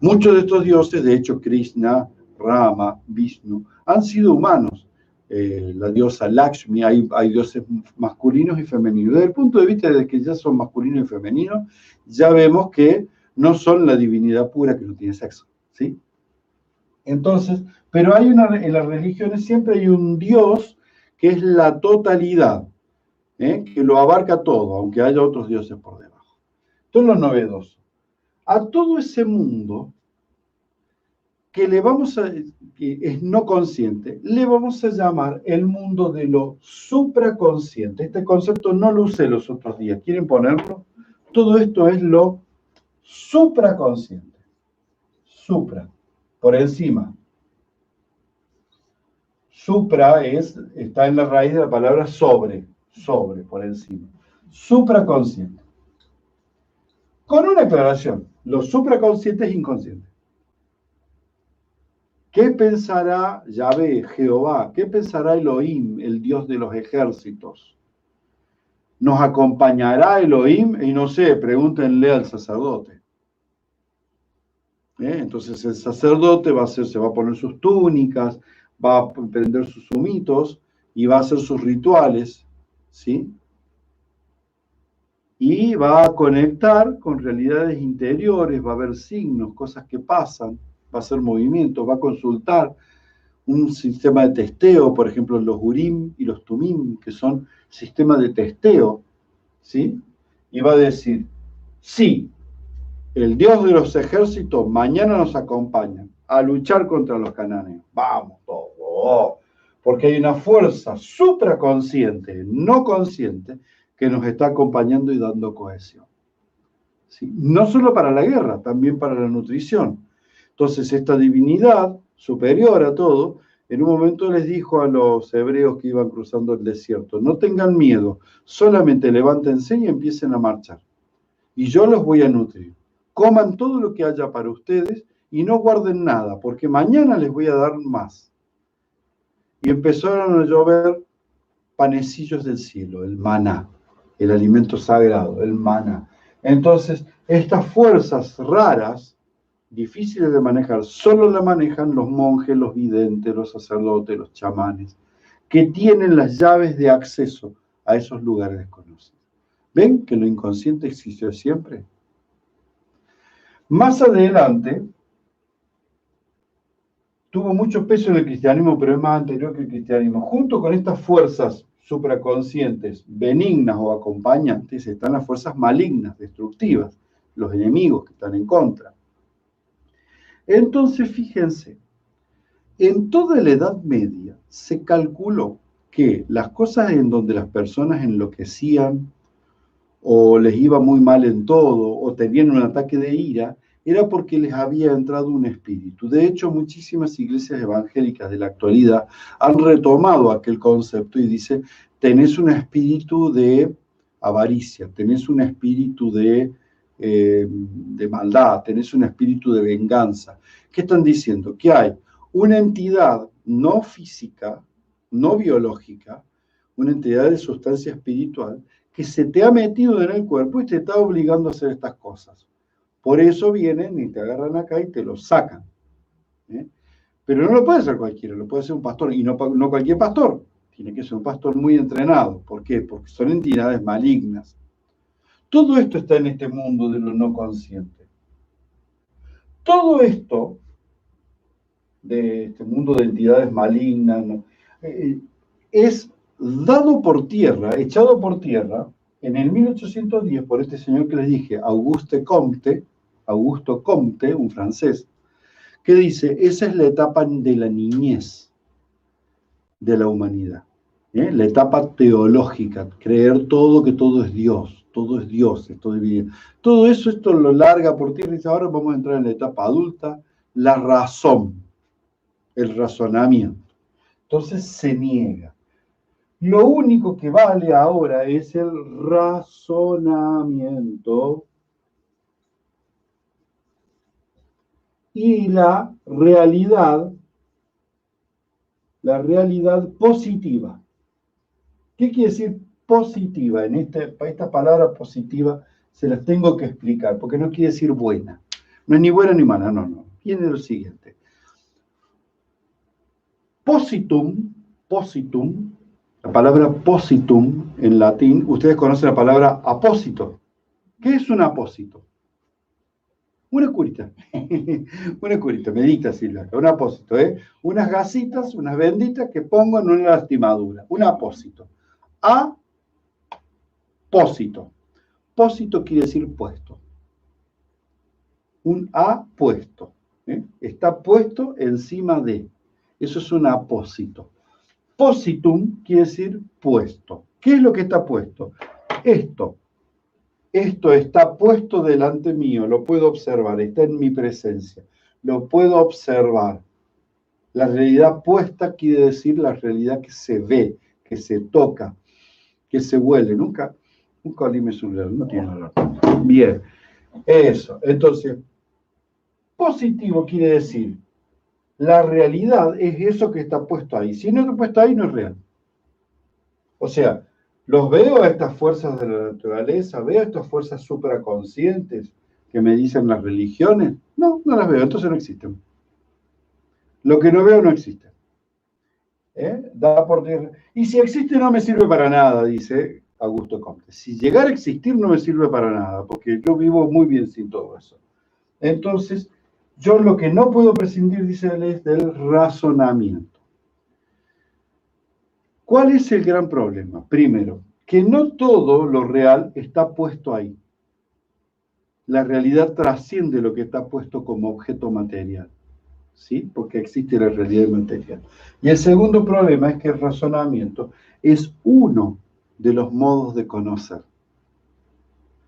Muchos de estos dioses, de hecho, Krishna, Rama, Vishnu, han sido humanos. La diosa Lakshmi, hay dioses masculinos y femeninos. Desde el punto de vista de que ya son masculinos y femeninos, ya vemos que no son la divinidad pura que no tiene sexo, ¿sí? Entonces, pero en las religiones siempre hay un Dios que es la totalidad, que lo abarca todo, aunque haya otros dioses por debajo. Esto es lo novedoso. A todo ese mundo que es no consciente, le vamos a llamar el mundo de lo supraconsciente. Este concepto no lo usé los otros días. ¿Quieren ponerlo? Todo esto es lo supraconsciente. Supra, por encima. Supra está en la raíz de la palabra sobre, por encima. Supraconsciente. Con una aclaración, lo supraconsciente es inconsciente. ¿Qué pensará Yahvé, Jehová? ¿Qué pensará Elohim, el Dios de los ejércitos? ¿Nos acompañará Elohim? Y no sé, pregúntenle al sacerdote. Entonces el sacerdote se va a poner sus túnicas, va a prender sus humitos y va a hacer sus rituales, ¿sí? Y va a conectar con realidades interiores, va a haber signos, cosas que pasan, va a hacer movimientos, va a consultar un sistema de testeo, por ejemplo, los Urim y los Tumim, que son sistemas de testeo, ¿sí? Y va a decir, sí, el Dios de los ejércitos mañana nos acompaña a luchar contra los cananeos. Vamos todos, porque hay una fuerza supraconsciente, no consciente, que nos está acompañando y dando cohesión. ¿Sí? No solo para la guerra, también para la nutrición. Entonces, esta divinidad superior a todo, en un momento les dijo a los hebreos que iban cruzando el desierto, no tengan miedo, solamente levántense y empiecen a marchar. Y yo los voy a nutrir. Coman todo lo que haya para ustedes y no guarden nada, porque mañana les voy a dar más. Y empezaron a llover panecillos del cielo, el maná, el alimento sagrado, el maná. Entonces, estas fuerzas raras, difíciles de manejar, solo la manejan los monjes, los videntes, los sacerdotes, los chamanes, que tienen las llaves de acceso a esos lugares desconocidos. ¿Ven que lo inconsciente existió siempre? Más adelante, tuvo mucho peso en el cristianismo, pero es más anterior que el cristianismo. Junto con estas fuerzas supraconscientes, benignas o acompañantes, están las fuerzas malignas, destructivas, los enemigos que están en contra. Entonces, fíjense, en toda la Edad Media se calculó que las cosas en donde las personas enloquecían o les iba muy mal en todo o tenían un ataque de ira, era porque les había entrado un espíritu. De hecho, muchísimas iglesias evangélicas de la actualidad han retomado aquel concepto y dice, tenés un espíritu de avaricia, tenés un espíritu de maldad, tenés un espíritu de venganza. ¿Qué están diciendo? Que hay una entidad no física, no biológica, una entidad de sustancia espiritual que se te ha metido en el cuerpo y te está obligando a hacer estas cosas. Por eso vienen y te agarran acá y te lo sacan. ¿Eh? Pero no lo puede hacer cualquiera, lo puede hacer un pastor, y no cualquier pastor. Tiene que ser un pastor muy entrenado. ¿Por qué? Porque son entidades malignas. Todo esto está en este mundo de lo no consciente. Todo esto, de este mundo de entidades malignas, ¿no? Es dado por tierra, echado por tierra, en el 1810 por este señor que les dije, Augusto Comte, un francés, que dice, esa es la etapa de la niñez de la humanidad, la etapa teológica, creer que todo es Dios, esto divino. Todo eso, esto lo larga por tierra y dice, ahora vamos a entrar en la etapa adulta, la razón, el razonamiento. Entonces se niega. Lo único que vale ahora es el razonamiento y la realidad positiva. ¿Qué quiere decir positiva? Esta palabra positiva se las tengo que explicar, porque no quiere decir buena. No es ni buena ni mala, no. Viene lo siguiente. Positum, la palabra positum en latín, ustedes conocen la palabra apósito. ¿Qué es un apósito? Una curita, medita Silvia, un apósito, unas gasitas, unas benditas que pongo en una lastimadura, un apósito. Apósito. Pósito quiere decir puesto. Un apuesto. Está puesto encima de. Eso es un apósito. Positum quiere decir puesto. ¿Qué es lo que está puesto? Esto está puesto delante mío, lo puedo observar, está en mi presencia, lo puedo observar. La realidad puesta quiere decir la realidad que se ve, que se toca, que se huele. Nunca olí mi celular, no tiene olor. Bien, eso. Entonces, positivo quiere decir La realidad es eso que está puesto ahí. Si no está puesto ahí, no es real. O sea, los veo a estas fuerzas de la naturaleza, veo a estas fuerzas supraconscientes que me dicen las religiones. No, no las veo, entonces no existen. Lo que no veo no existe. Da por tierra. Y si existe no me sirve para nada, dice Augusto Comte. Si llegara a existir no me sirve para nada, porque yo vivo muy bien sin todo eso. Entonces, yo lo que no puedo prescindir, dice él, es del razonamiento. ¿Cuál es el gran problema? Primero, que no todo lo real está puesto ahí. La realidad trasciende lo que está puesto como objeto material, ¿sí? Porque existe la realidad material. Y el segundo problema es que el razonamiento es uno de los modos de conocer.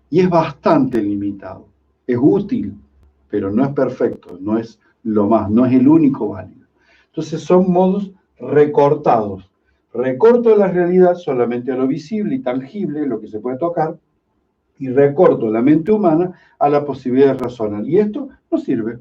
Y es bastante limitado. Es útil, pero no es perfecto, no es lo más, no es el único válido. Entonces son modos recortados. Recorto la realidad solamente a lo visible y tangible, lo que se puede tocar, y recorto la mente humana a la posibilidad de razonar. Y esto no sirve.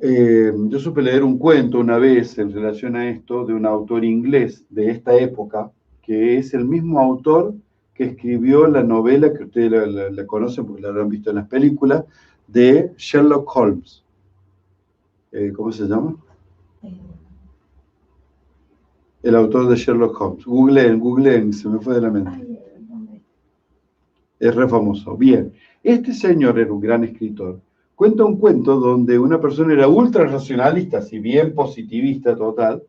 Yo supe leer un cuento una vez en relación a esto de un autor inglés de esta época, que es el mismo autor que escribió la novela que ustedes la conocen porque la habrán visto en las películas, de Sherlock Holmes. ¿Cómo se llama? El autor de Sherlock Holmes. Googleen, se me fue de la mente. Es re famoso. Bien, este señor era un gran escritor. Cuenta un cuento donde una persona era ultra racionalista, si bien positivista total,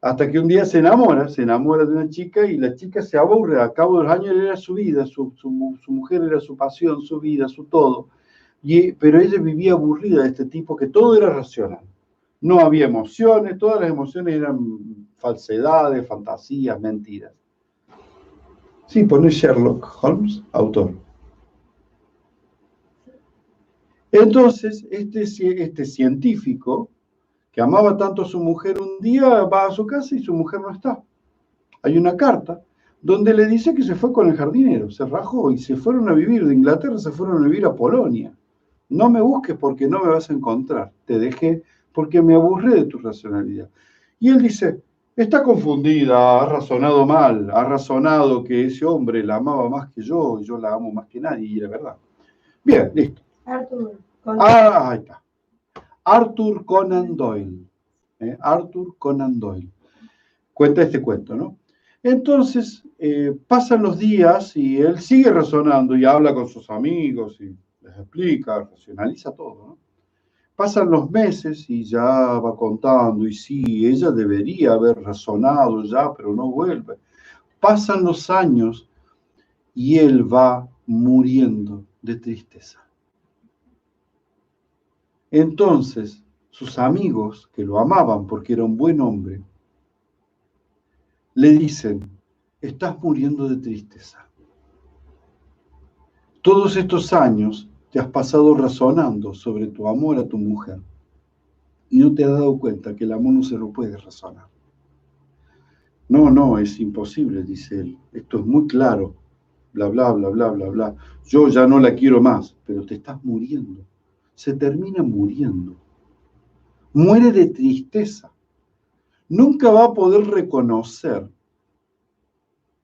hasta que un día se enamora de una chica y la chica se aburre. A cabo de los años era su vida, su mujer era su pasión, su vida, su todo. Pero ella vivía aburrida de este tipo que todo era racional. No había emociones, todas las emociones eran falsedades, fantasías, mentiras. Sí, pone Sherlock Holmes, autor. Entonces, este científico, que amaba tanto a su mujer, un día va a su casa y su mujer no está. Hay una carta donde le dice que se fue con el jardinero, se rajó y se fueron a vivir de Inglaterra, se fueron a vivir a Polonia. No me busques porque no me vas a encontrar. Te dejé porque me aburrí de tu racionalidad. Y él dice, está confundida, ha razonado mal, ha razonado que ese hombre la amaba más que yo la amo más que nadie, y era verdad. Bien, listo. Ahí está. Arthur Conan Doyle. Arthur Conan Doyle. Cuenta este cuento, ¿no? Entonces, pasan los días y él sigue razonando y habla con sus amigos y les explica, racionaliza todo, ¿no? Pasan los meses y ya va contando, y sí, ella debería haber razonado ya, pero no vuelve. Pasan los años y él va muriendo de tristeza. Entonces, sus amigos, que lo amaban porque era un buen hombre, le dicen, estás muriendo de tristeza. Todos estos años te has pasado razonando sobre tu amor a tu mujer y no te has dado cuenta que el amor no se lo puede razonar. No, es imposible, dice él. Esto es muy claro. Bla, bla, bla, bla, bla, bla. Yo ya no la quiero más, pero te estás muriendo. Se termina muriendo. Muere de tristeza. Nunca va a poder reconocer.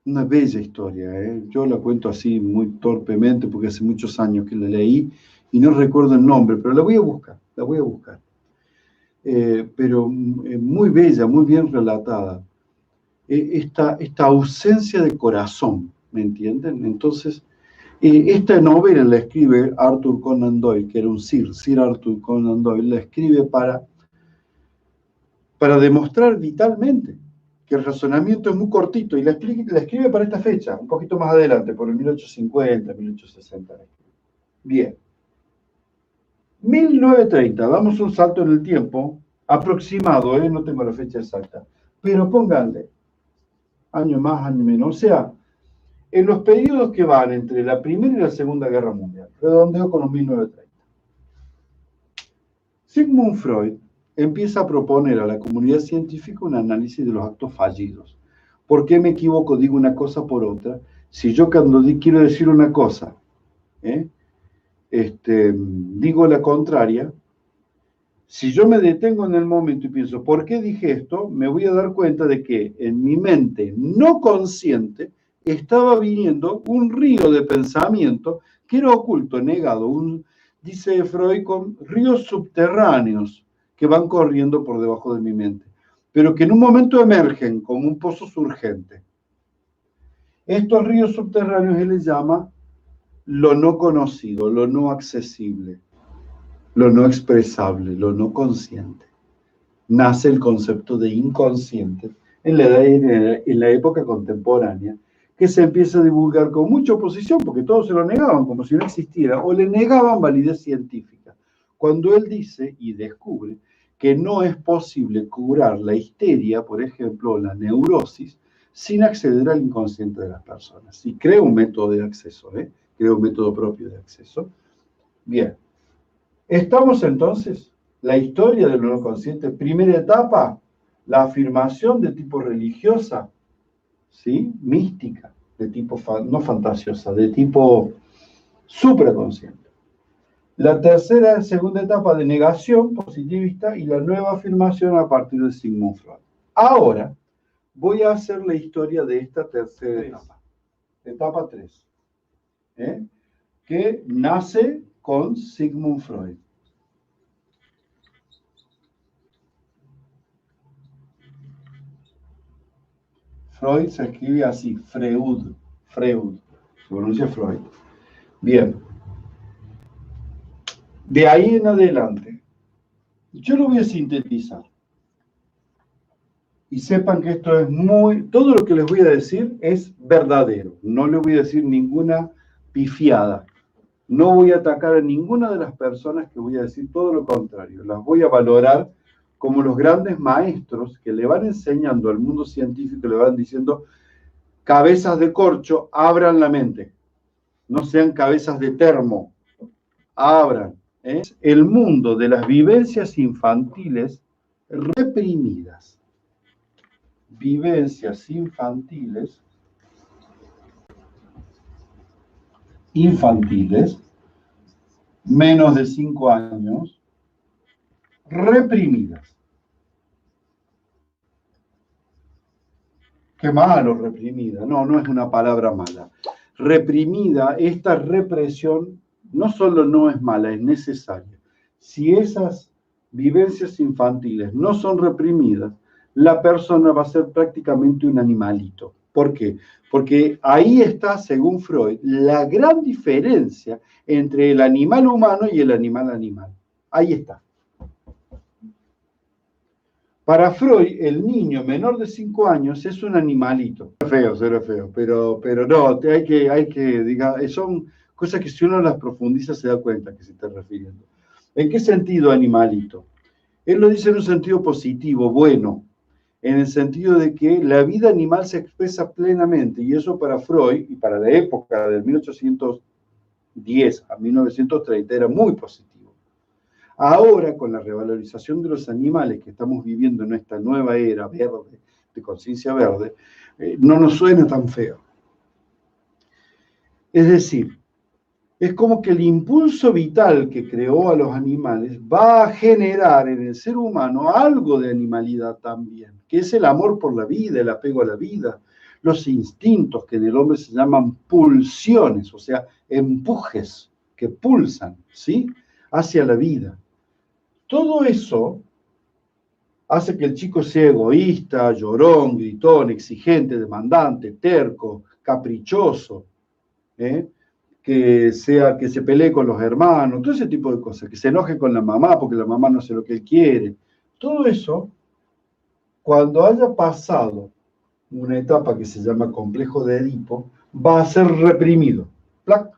Una bella historia, ¿eh? Yo la cuento así muy torpemente porque hace muchos años que la leí y no recuerdo el nombre, pero la voy a buscar. Pero muy bella, muy bien relatada. Esta ausencia de corazón, ¿me entienden? Entonces, esta novela la escribe Arthur Conan Doyle, que era un Sir Arthur Conan Doyle, la escribe para demostrar vitalmente que el razonamiento es muy cortito y la escribe para esta fecha, un poquito más adelante, por el 1850, 1860. Bien. 1930, damos un salto en el tiempo, aproximado, no tengo la fecha exacta, pero pónganle año más, año menos, o sea, en los periodos que van entre la Primera y la Segunda Guerra Mundial, redondeo con los 1930. Sigmund Freud empieza a proponer a la comunidad científica un análisis de los actos fallidos. ¿Por qué me equivoco? Digo una cosa por otra. Si yo cuando quiero decir una cosa, digo la contraria, Si yo me detengo en el momento y pienso, ¿por qué dije esto? Me voy a dar cuenta de que en mi mente no consciente estaba viniendo un río de pensamiento que era oculto, negado, dice Freud, con ríos subterráneos que van corriendo por debajo de mi mente, pero que en un momento emergen como un pozo surgente. Estos ríos subterráneos él les llama lo no conocido, lo no accesible, lo no expresable, lo no consciente. Nace el concepto de inconsciente en la época contemporánea, que se empieza a divulgar con mucha oposición, porque todos se lo negaban como si no existiera, o le negaban validez científica. Cuando él dice y descubre que no es posible curar la histeria, por ejemplo, o la neurosis, sin acceder al inconsciente de las personas. Y crea un método de acceso, crea un método propio de acceso. Bien, estamos entonces, la historia del no consciente, primera etapa, la afirmación de tipo religiosa, ¿sí? Mística, de tipo no fantasiosa, de tipo supraconsciente. La segunda etapa de negación positivista y la nueva afirmación a partir de Sigmund Freud. Ahora voy a hacer la historia de esta tercera etapa, etapa 3, que nace con Sigmund Freud. Freud se escribe así, Freud, se pronuncia Freud. Bien, de ahí en adelante, yo lo voy a sintetizar. Y sepan que esto es todo lo que les voy a decir es verdadero. No les voy a decir ninguna pifiada. No voy a atacar a ninguna de las personas que voy a decir, todo lo contrario. Las voy a valorar como los grandes maestros que le van enseñando al mundo científico, le van diciendo, cabezas de corcho, abran la mente. No sean cabezas de termo, abran. El mundo de las vivencias infantiles reprimidas. Vivencias infantiles, menos de 5 años, reprimidas. Qué malo, reprimida. No, no es una palabra mala. Reprimida, esta represión no solo no es mala, es necesaria. Si esas vivencias infantiles no son reprimidas, la persona va a ser prácticamente un animalito. ¿Por qué? Porque ahí está, según Freud, la gran diferencia entre el animal humano y el animal animal. Ahí está. Para Freud, el niño menor de 5 años es un animalito. Será feo, pero no, hay que, diga, son cosas que si uno las profundiza se da cuenta que se está refiriendo. ¿En qué sentido animalito? Él lo dice en un sentido positivo, bueno, en el sentido de que la vida animal se expresa plenamente, y eso para Freud, y para la época del 1810 a 1930, era muy positivo. Ahora, con la revalorización de los animales que estamos viviendo en esta nueva era verde, de conciencia verde, no nos suena tan feo. Es decir, es como que el impulso vital que creó a los animales va a generar en el ser humano algo de animalidad también, que es el amor por la vida, el apego a la vida, los instintos que en el hombre se llaman pulsiones, o sea, empujes que pulsan, ¿sí?, hacia la vida. Todo eso hace que el chico sea egoísta, llorón, gritón, exigente, demandante, terco, caprichoso, que se pelee con los hermanos, todo ese tipo de cosas, que se enoje con la mamá porque la mamá no hace lo que él quiere. Todo eso, cuando haya pasado una etapa que se llama complejo de Edipo, va a ser reprimido. ¡Plac!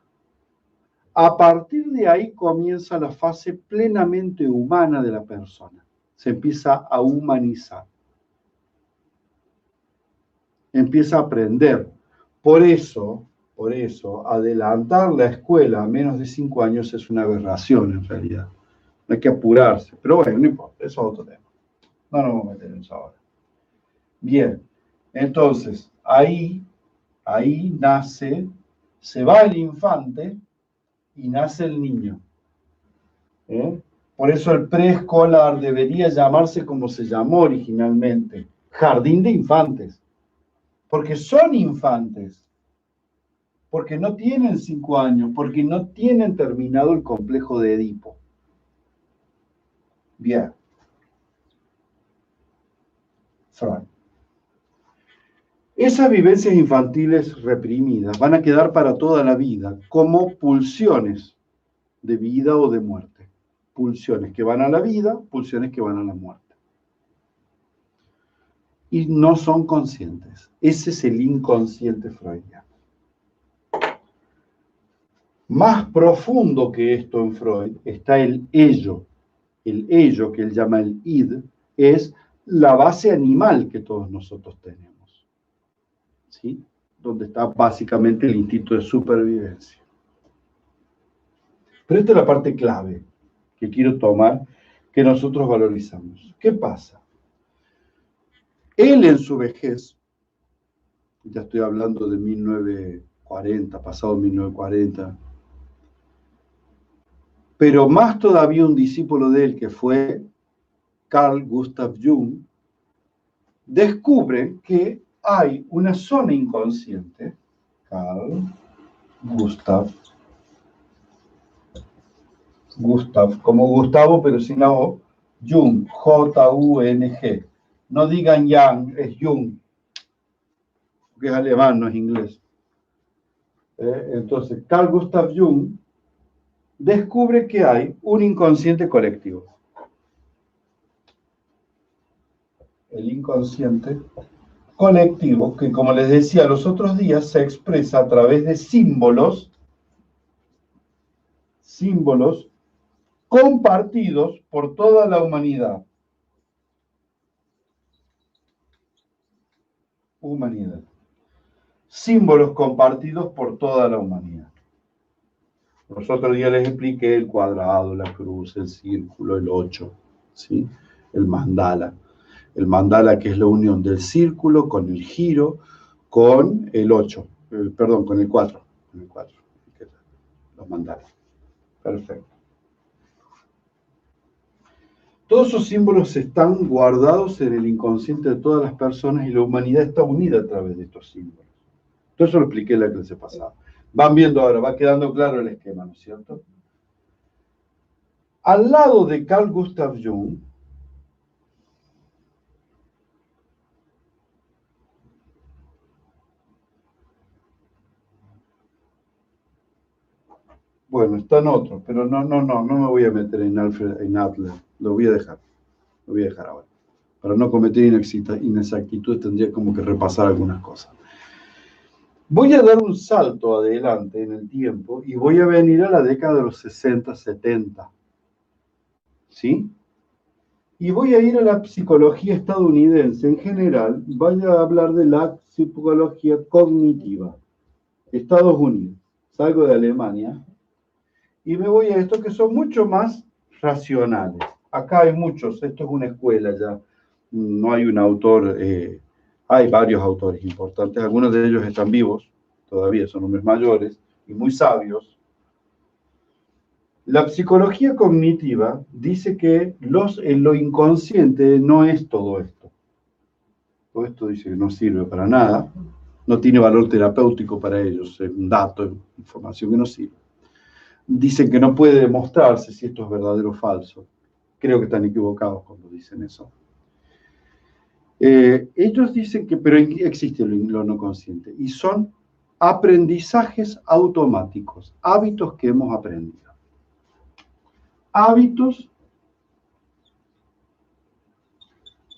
A partir de ahí comienza la fase plenamente humana de la persona. Se empieza a humanizar. Empieza a aprender. Por eso, adelantar la escuela a menos de 5 años es una aberración en realidad. No hay que apurarse. Pero bueno, no importa, eso es otro tema. No nos vamos a meter en eso ahora. Bien, entonces, ahí nace, se va el infante y nace el niño. Por eso el preescolar debería llamarse como se llamó originalmente, jardín de infantes, porque son infantes, porque no tienen 5 años, porque no tienen terminado el complejo de Edipo. Bien. Freud. Esas vivencias infantiles reprimidas van a quedar para toda la vida como pulsiones de vida o de muerte. Pulsiones que van a la vida, pulsiones que van a la muerte. Y no son conscientes. Ese es el inconsciente freudiano. Más profundo que esto en Freud está el ello. El ello, que él llama el id, es la base animal que todos nosotros tenemos, ¿sí? Donde está básicamente el instinto de supervivencia. Pero esta es la parte clave que quiero tomar, que nosotros valorizamos. ¿Qué pasa? Él en su vejez, ya estoy hablando de 1940, pasado 1940, pero más todavía un discípulo de él que fue Carl Gustav Jung, descubre que hay una zona inconsciente, Carl Gustav, como Gustavo pero sin la O, Jung, J-U-N-G. No digan Yang, es Jung, porque es alemán, no es inglés. Entonces, Carl Gustav Jung descubre que hay un inconsciente colectivo. El inconsciente colectivo, que como les decía los otros días, se expresa a través de símbolos compartidos por toda la humanidad. Símbolos compartidos por toda la humanidad. Los otros días les expliqué el cuadrado, la cruz, el círculo, el 8, ¿sí? El mandala. El mandala, que es la unión del círculo con el giro, con el 8, con el 4. Los mandalas. Perfecto. Todos esos símbolos están guardados en el inconsciente de todas las personas y la humanidad está unida a través de estos símbolos. Todo eso lo expliqué en la clase pasada. Van viendo ahora, va quedando claro el esquema, ¿no es cierto? Al lado de Carl Gustav Jung, bueno, están otros, pero no me voy a meter en Adler, lo voy a dejar ahora. Para no cometer inexactitudes tendría como que repasar algunas cosas. Voy a dar un salto adelante en el tiempo y voy a venir a la década de los 60, 70. ¿Sí? Y voy a ir a la psicología estadounidense en general. Voy a hablar de la psicología cognitiva. Estados Unidos. Salgo de Alemania y me voy a estos que son mucho más racionales. Acá hay muchos, esto es una escuela ya. No hay un autor... hay varios autores importantes, algunos de ellos están vivos, todavía son hombres mayores y muy sabios. La psicología cognitiva dice que en lo inconsciente no es todo esto. Todo esto dice que no sirve para nada, no tiene valor terapéutico para ellos, es un dato, información que no sirve. Dicen que no puede demostrarse si esto es verdadero o falso. Creo que están equivocados cuando dicen eso. Ellos dicen que, pero existe lo no consciente, y son aprendizajes automáticos, hábitos que hemos aprendido. Hábitos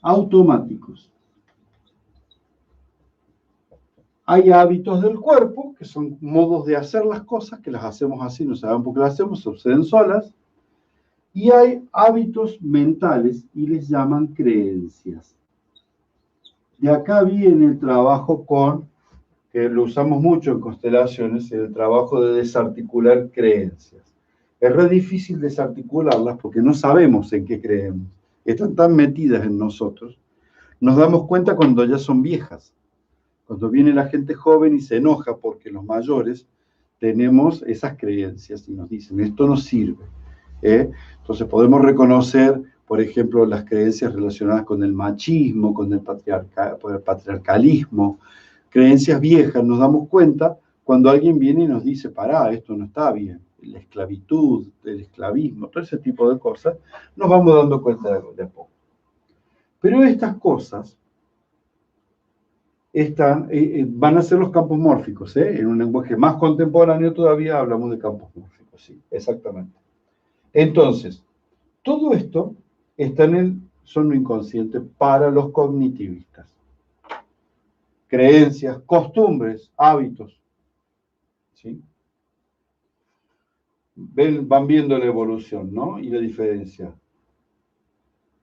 automáticos. Hay hábitos del cuerpo, que son modos de hacer las cosas, que las hacemos así, no sabemos por qué las hacemos, suceden solas, y hay hábitos mentales, y les llaman creencias. De acá viene el trabajo que lo usamos mucho en constelaciones, el trabajo de desarticular creencias. Es re difícil desarticularlas porque no sabemos en qué creemos. Están tan metidas en nosotros. Nos damos cuenta cuando ya son viejas. Cuando viene la gente joven y se enoja porque los mayores tenemos esas creencias y nos dicen, esto no sirve. Entonces podemos reconocer, por ejemplo, las creencias relacionadas con el machismo, con el patriarcalismo, creencias viejas. Nos damos cuenta cuando alguien viene y nos dice, pará, esto no está bien, la esclavitud, el esclavismo, todo ese tipo de cosas, nos vamos dando cuenta de a poco. Pero estas cosas van a ser los campos mórficos, en un lenguaje más contemporáneo todavía hablamos de campos mórficos, sí, exactamente. Entonces, todo esto está en el sonno inconsciente para los cognitivistas. Creencias, costumbres, hábitos, ¿sí? Van viendo la evolución, ¿no? Y la diferencia.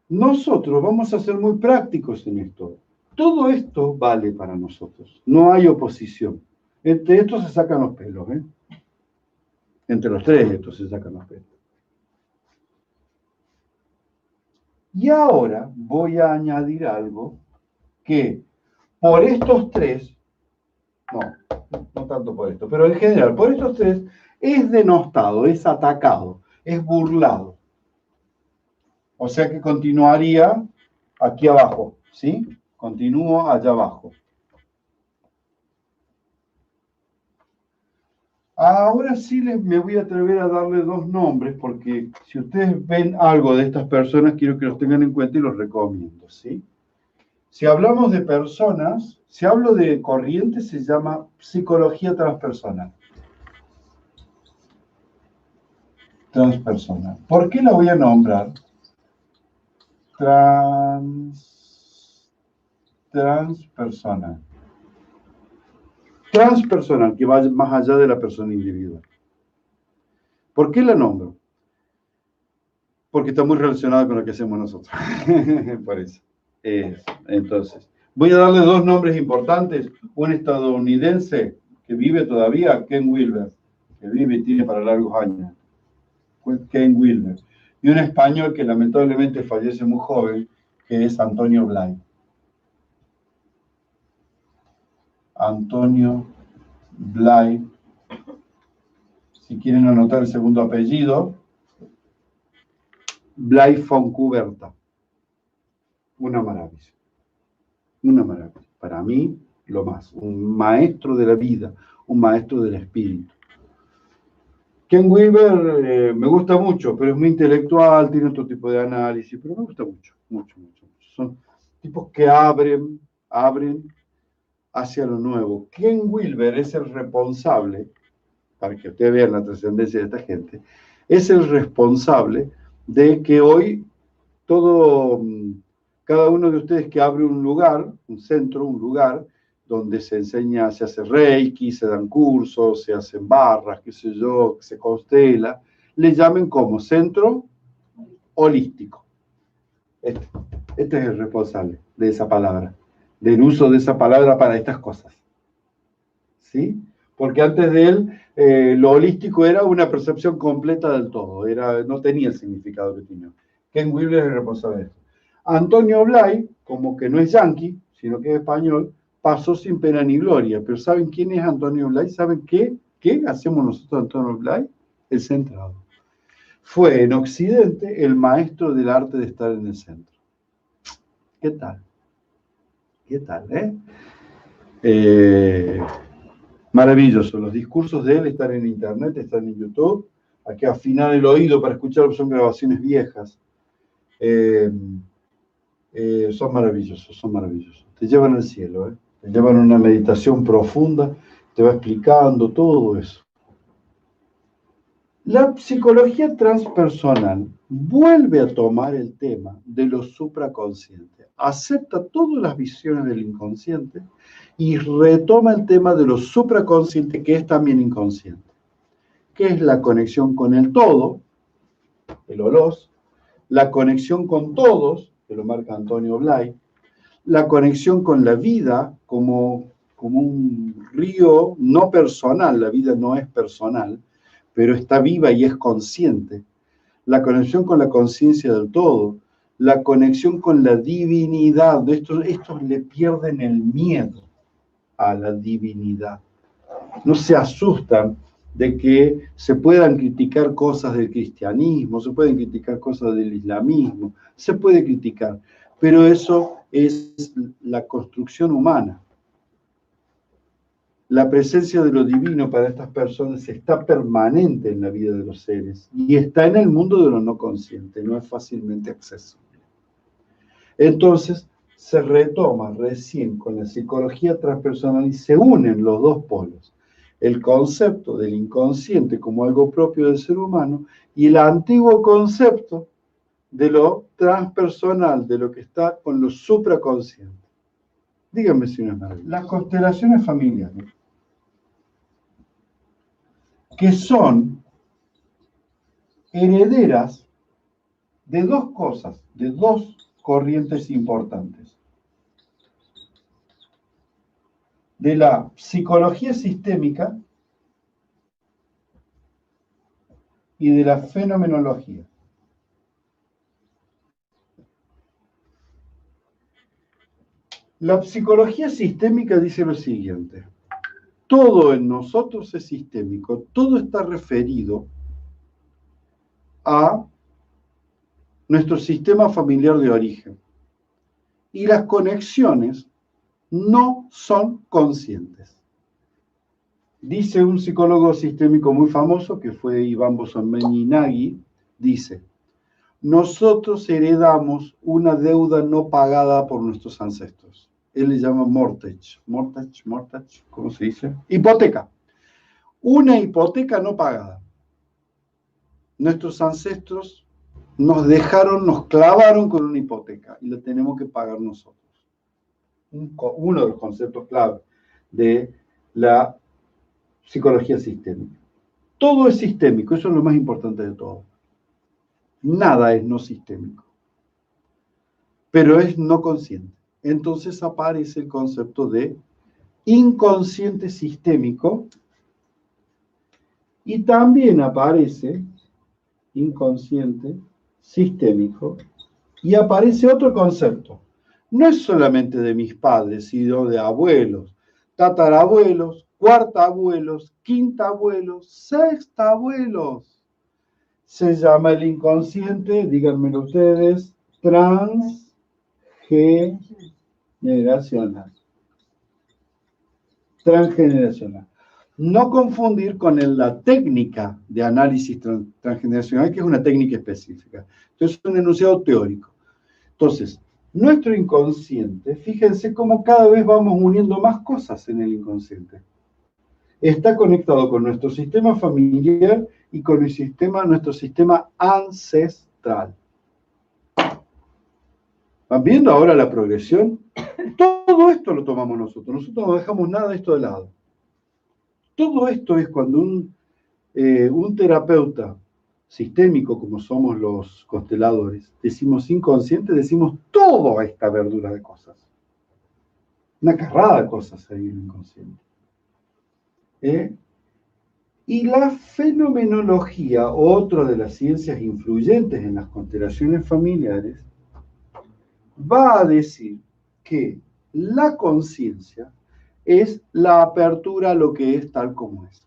Nosotros vamos a ser muy prácticos en esto. Todo esto vale para nosotros. No hay oposición. Entre estos se sacan los pelos, ¿eh? Entre los tres estos se sacan los pelos. Y ahora voy a añadir algo que por estos tres, no tanto por esto, pero en general, por estos tres, es denostado, es atacado, es burlado. O sea que continuaría aquí abajo, ¿sí? Continúo allá abajo. Ahora sí me voy a atrever a darle dos nombres, porque si ustedes ven algo de estas personas, quiero que los tengan en cuenta y los recomiendo, ¿sí? Si hablamos de personas, si hablo de corriente, se llama psicología transpersonal. Transpersonal. ¿Por qué la voy a nombrar? Transpersonal. Transpersonal, que va más allá de la persona individual. ¿Por qué la nombro? Porque está muy relacionada con lo que hacemos nosotros. Por eso. Entonces, voy a darle dos nombres importantes. Un estadounidense que vive todavía, Ken Wilber, que vive y tiene para largos años. Ken Wilber. Y un español que lamentablemente fallece muy joven, que es Antonio Blay. Antonio Blay. Si quieren anotar el segundo apellido, Blay Foncuberta. Una maravilla. Una maravilla. Para mí, lo más. Un maestro de la vida, un maestro del espíritu. Ken Wilber me gusta mucho, pero es muy intelectual, tiene otro tipo de análisis, pero me gusta mucho, mucho, mucho. Son tipos que abren hacia lo nuevo. Ken Wilber es el responsable, para que ustedes vean la trascendencia de esta gente, es el responsable de que hoy cada uno de ustedes que abre un lugar, un centro, un lugar, donde se enseña, se hace reiki, se dan cursos, se hacen barras, qué sé yo, se constela, le llamen como centro holístico. Este es el responsable de esa palabra, del uso de esa palabra para estas cosas. ¿Sí? Porque antes de él, lo holístico era una percepción completa del todo, no tenía el significado que tenía. Ken Wilber es el responsable de esto. Antonio Blay, como que no es yanqui, sino que es español, pasó sin pena ni gloria. Pero ¿saben quién es Antonio Blay? ¿Saben qué hacemos nosotros, Antonio Blay? El centrado. Fue en Occidente el maestro del arte de estar en el centro. ¿Qué tal? ¿Qué tal, maravilloso. Los discursos de él están en internet, están en YouTube. Hay que afinar el oído para escuchar, son grabaciones viejas. Son maravillosos, son maravillosos. Te llevan al cielo, te llevan a una meditación profunda, te va explicando todo eso. La psicología transpersonal vuelve a tomar el tema de lo supraconsciente, acepta todas las visiones del inconsciente y retoma el tema de lo supraconsciente, que es también inconsciente, que es la conexión con el todo, el holos, la conexión con todos, que lo marca Antonio Blay, la conexión con la vida como un río no personal, la vida no es personal, pero está viva y es consciente, la conexión con la conciencia del todo, la conexión con la divinidad. Estos le pierden el miedo a la divinidad. No se asustan de que se puedan criticar cosas del cristianismo, se pueden criticar cosas del islamismo, se puede criticar, pero eso es la construcción humana. La presencia de lo divino para estas personas está permanente en la vida de los seres y está en el mundo de lo no consciente, no es fácilmente accesible. Entonces, se retoma recién con la psicología transpersonal y se unen los dos polos. El concepto del inconsciente como algo propio del ser humano y el antiguo concepto de lo transpersonal, de lo que está con lo supraconsciente. Díganme si no es maravilla. Las constelaciones familiares, que son herederas de dos cosas, de dos corrientes importantes. De la psicología sistémica y de la fenomenología. La psicología sistémica dice lo siguiente: todo en nosotros es sistémico, todo está referido a nuestro sistema familiar de origen. Y las conexiones no son conscientes. Dice un psicólogo sistémico muy famoso, que fue Iván Bosanmeñi-Nagy, dice: nosotros heredamos una deuda no pagada por nuestros ancestros. Él le llama mortgage, ¿cómo se dice? Hipoteca. Una hipoteca no pagada. Nuestros ancestros nos dejaron, nos clavaron con una hipoteca y la tenemos que pagar nosotros. Uno de los conceptos clave de la psicología sistémica. Todo es sistémico, eso es lo más importante de todo. Nada es no sistémico, pero es no consciente. Entonces aparece el concepto de inconsciente sistémico y también aparece inconsciente sistémico y aparece otro concepto. No es solamente de mis padres, sino de abuelos, tatarabuelos, cuartabuelos, quintabuelos, sextabuelos. Se llama el inconsciente, díganmelo ustedes, transgeneracional. Transgeneracional. No confundir con la técnica de análisis transgeneracional, que es una técnica específica. Entonces, es un enunciado teórico. Entonces, nuestro inconsciente, fíjense cómo cada vez vamos uniendo más cosas en el inconsciente. Está conectado con nuestro sistema familiar y con nuestro sistema ancestral. ¿Van viendo ahora la progresión? Todo esto lo tomamos nosotros. Nosotros no dejamos nada de esto de lado. Todo esto es cuando un terapeuta sistémico, como somos los consteladores, decimos inconsciente, decimos toda esta verdura de cosas. Una carrada de cosas ahí en el inconsciente. Y la fenomenología, otra de las ciencias influyentes en las constelaciones familiares, va a decir que la conciencia es la apertura a lo que es tal como es.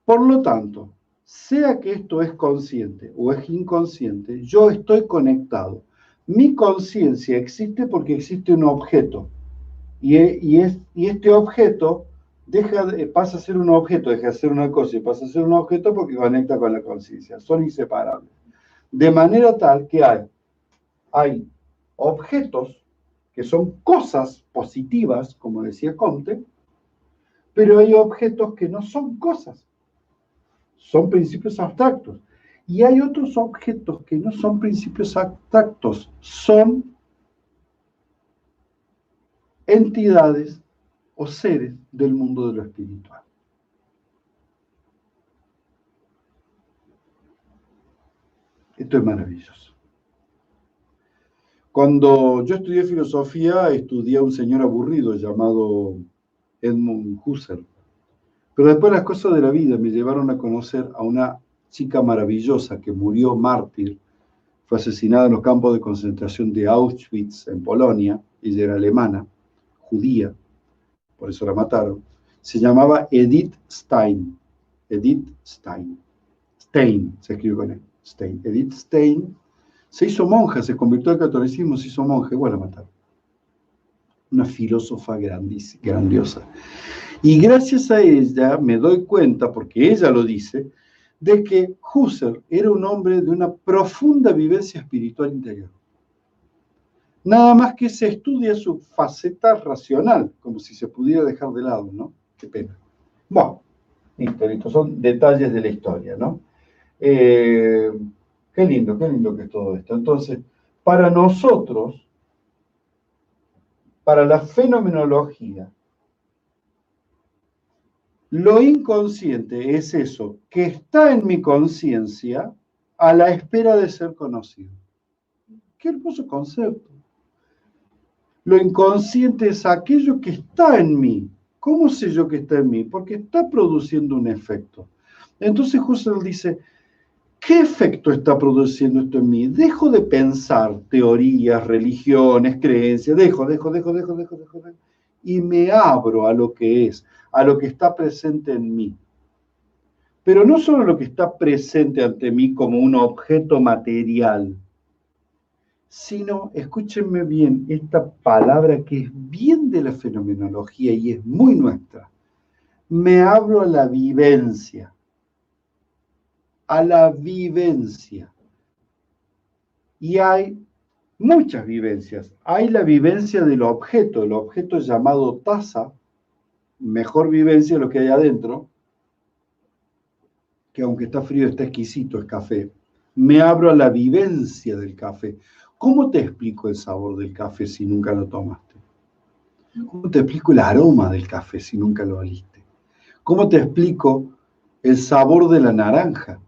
Por lo tanto, sea que esto es consciente o es inconsciente, yo estoy conectado. Mi conciencia existe porque existe un objeto. Y este objeto pasa a ser un objeto, deja de ser una cosa y pasa a ser un objeto porque conecta con la conciencia. Son inseparables. De manera tal que hay objetos que son cosas positivas, como decía Comte, pero hay objetos que no son cosas, son principios abstractos. Y hay otros objetos que no son principios abstractos, son entidades o seres del mundo de lo espiritual. Esto es maravilloso. Cuando yo estudié filosofía, estudié a un señor aburrido llamado Edmund Husserl. Pero después las cosas de la vida me llevaron a conocer a una chica maravillosa que murió mártir, fue asesinada en los campos de concentración de Auschwitz, en Polonia. Ella era alemana, judía, por eso la mataron. Se llamaba Edith Stein. Edith Stein. Stein, se escribe con él. Stein. Edith Stein se hizo monja, se convirtió al catolicismo, se hizo monja, igual la mataron. Una filósofa grandísima, grandiosa. Y gracias a ella me doy cuenta, porque ella lo dice, de que Husserl era un hombre de una profunda vivencia espiritual interior. Nada más que se estudia su faceta racional, como si se pudiera dejar de lado, ¿no? Qué pena. Bueno, listo, son detalles de la historia, ¿no? Qué lindo que es todo esto. Entonces, para nosotros, para la fenomenología, lo inconsciente es eso que está en mi conciencia a la espera de ser conocido. Qué hermoso concepto. Lo inconsciente es aquello que está en mí. ¿Cómo sé yo que está en mí? Porque está produciendo un efecto. Entonces Husserl dice, ¿qué efecto está produciendo esto en mí? Dejo de pensar teorías, religiones, creencias, dejo, y me abro a lo que es, a lo que está presente en mí. Pero no solo lo que está presente ante mí como un objeto material, sino, escúchenme bien, esta palabra que es bien de la fenomenología y es muy nuestra. Me abro a la vivencia. A la vivencia. Y hay muchas vivencias. Hay la vivencia del objeto, el objeto llamado taza, mejor vivencia de lo que hay adentro, que aunque está frío está exquisito, es café. Me abro a la vivencia del café. ¿Cómo te explico el sabor del café si nunca lo tomaste? ¿Cómo te explico el aroma del café si nunca lo oliste? ¿Cómo te explico el sabor de la naranja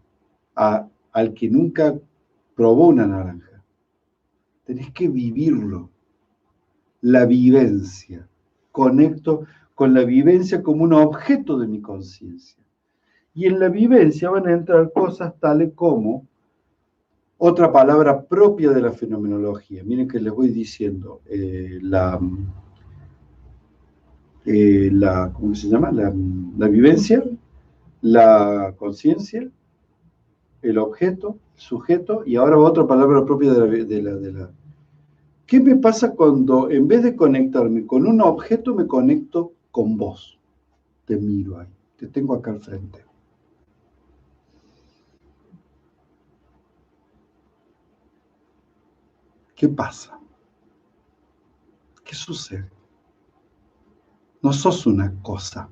al que nunca probó una naranja? Tenés que vivirlo. La vivencia. Conecto con la vivencia como un objeto de mi conciencia. Y en la vivencia van a entrar cosas tales como otra palabra propia de la fenomenología. Miren que les voy diciendo, ¿cómo se llama? La vivencia, la conciencia, el objeto, el sujeto, y ahora otra palabra propia de la. ¿Qué me pasa cuando en vez de conectarme con un objeto me conecto con vos? Te miro ahí, te tengo acá al frente. ¿Qué pasa? ¿Qué sucede? No sos una cosa.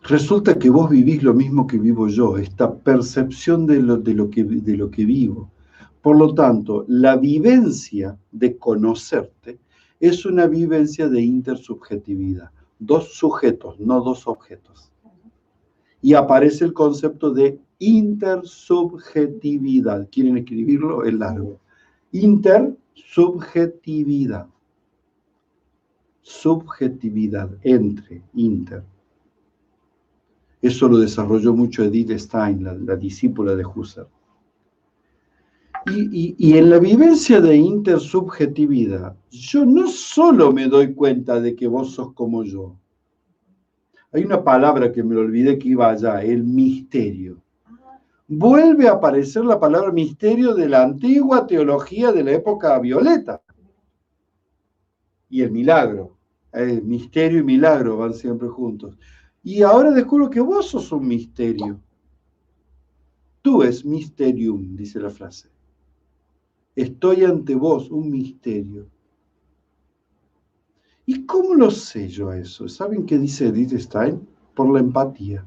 Resulta que vos vivís lo mismo que vivo yo, esta percepción de lo que vivo. Por lo tanto, la vivencia de conocerte es una vivencia de intersubjetividad. Dos sujetos, no dos objetos. Y aparece el concepto de intersubjetividad. ¿Quieren escribirlo? Es largo. Intersubjetividad. Subjetividad, entre, inter. Eso lo desarrolló mucho Edith Stein, la discípula de Husserl. Y en la vivencia de intersubjetividad, yo no solo me doy cuenta de que vos sos como yo. Hay una palabra que me lo olvidé que iba allá, el misterio. Vuelve a aparecer la palabra misterio de la antigua teología de la época violeta. Y el milagro. Misterio y milagro van siempre juntos. Y ahora descubro que vos sos un misterio. Tú es mysterium, dice la frase. Estoy ante vos, un misterio. ¿Y cómo lo sé yo eso? ¿Saben qué dice Edith Stein? Por la empatía.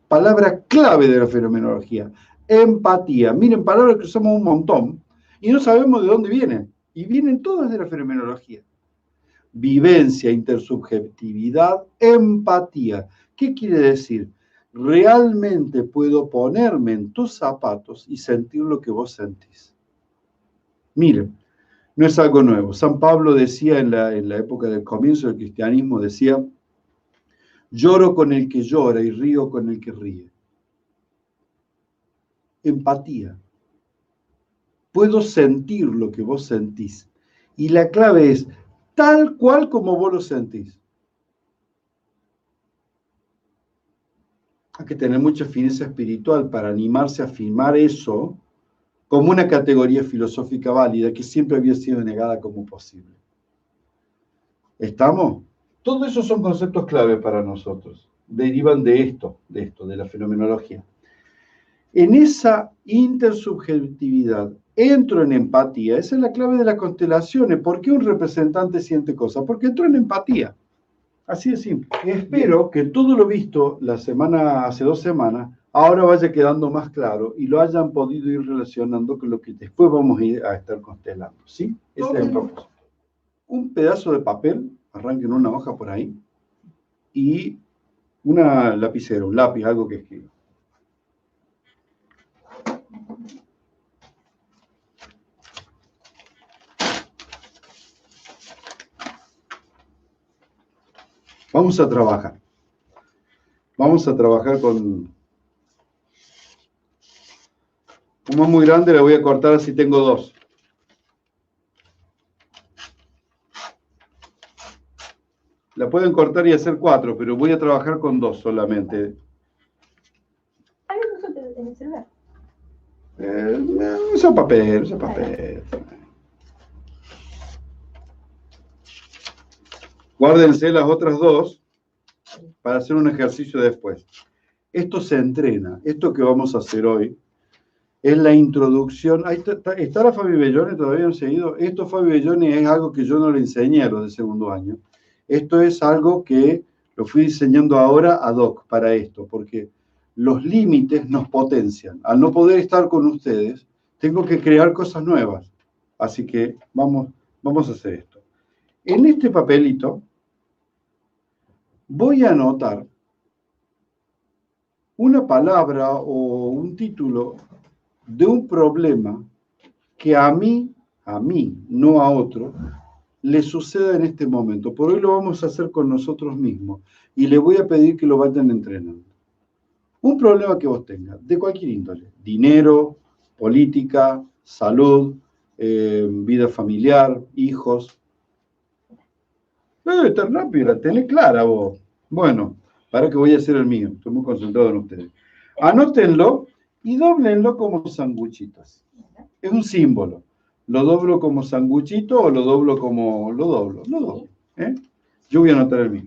Palabra clave de la fenomenología. Empatía. Miren, palabras que usamos un montón y no sabemos de dónde vienen. Y vienen todas de la fenomenología. Vivencia, intersubjetividad, empatía. ¿Qué quiere decir? Realmente puedo ponerme en tus zapatos y sentir lo que vos sentís. Miren, no es algo nuevo. San Pablo decía en la época del comienzo del cristianismo, decía, lloro con el que llora y río con el que ríe. Empatía. Puedo sentir lo que vos sentís. Y la clave es tal cual como vos lo sentís. Hay que tener mucha fineza espiritual para animarse a afirmar eso como una categoría filosófica válida que siempre había sido negada como posible. ¿Estamos? Todos esos son conceptos clave para nosotros. Derivan de la fenomenología. En esa intersubjetividad entro en empatía. Esa es la clave de las constelaciones. ¿Por qué un representante siente cosas? Porque entró en empatía. Así de simple. Espero que todo lo visto hace 2 semanas, ahora vaya quedando más claro y lo hayan podido ir relacionando con lo que después vamos a estar constelando. ¿Sí? Ese es el propósito. Un pedazo de papel, arranquen una hoja por ahí, y una lapicera, un lápiz, algo que escriba. Vamos a trabajar. Vamos a trabajar con... Como es muy grande, le voy a cortar así tengo 2. La pueden cortar y hacer 4, pero voy a trabajar con 2 solamente. ¿Hay un uso en el celular? Usa papel. Guárdense las otras 2 para hacer un ejercicio después. Esto se entrena. Esto que vamos a hacer hoy es la introducción. Ahí está la Fabi Bellone, todavía no se ha ido. Esto, Fabi Bellone, es algo que yo no le enseñé a los de segundo año. Esto es algo que lo fui diseñando ahora ad hoc para esto, porque los límites nos potencian. Al no poder estar con ustedes, tengo que crear cosas nuevas. Así que vamos a hacer esto. En este papelito voy a anotar una palabra o un título de un problema que a mí, no a otro, le suceda en este momento. Por hoy lo vamos a hacer con nosotros mismos y le voy a pedir que lo vayan entrenando. Un problema que vos tengas, de cualquier índole, dinero, política, salud, vida familiar, hijos. No debe estar rápido, la tenés clara vos. Bueno, para que voy a hacer el mío, estoy muy concentrado en ustedes. Anótenlo y dóblenlo como sanguchitos. Es un símbolo. ¿Lo doblo como sanguchito o lo doblo como... Lo doblo. ¿Eh? Yo voy a anotar el mío.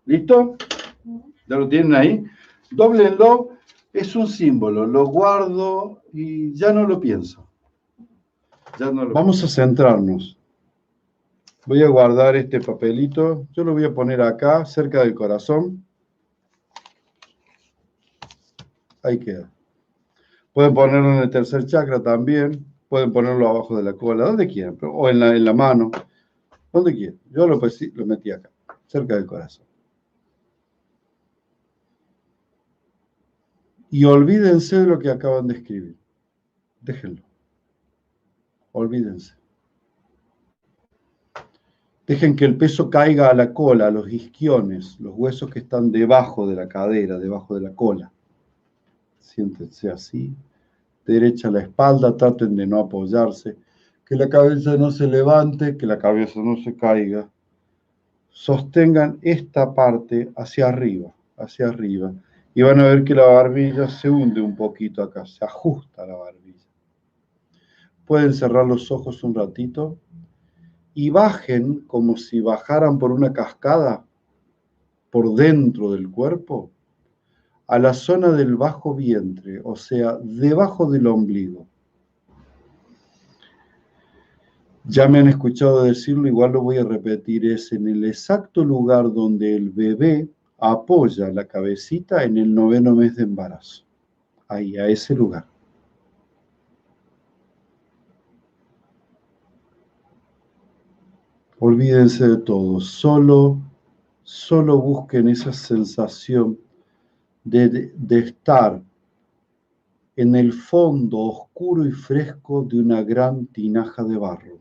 ¿Listo? ¿Ya lo tienen ahí? Dóblenlo, es un símbolo. Lo guardo y ya no lo pienso. Vamos a centrarnos. Voy a guardar este papelito. Yo lo voy a poner acá, cerca del corazón. Ahí queda. Pueden ponerlo en el tercer chakra también. Pueden ponerlo abajo de la cola, donde quieran. O en la mano. Donde quieran. Yo lo metí acá, cerca del corazón. Y olvídense de lo que acaban de escribir. Déjenlo. Olvídense. Dejen que el peso caiga a la cola, a los isquiones, los huesos que están debajo de la cadera, debajo de la cola. Siéntense así. Derecha la espalda, traten de no apoyarse. Que la cabeza no se levante, que la cabeza no se caiga. Sostengan esta parte hacia arriba. Y van a ver que la barbilla se hunde un poquito acá, se ajusta la barbilla. Pueden cerrar los ojos un ratito y bajen como si bajaran por una cascada por dentro del cuerpo a la zona del bajo vientre, o sea, debajo del ombligo. Ya me han escuchado decirlo, igual lo voy a repetir, es en el exacto lugar donde el bebé apoya la cabecita en el 9º mes de embarazo. Ahí, a ese lugar. Olvídense de todo, solo busquen esa sensación de estar en el fondo oscuro y fresco de una gran tinaja de barro.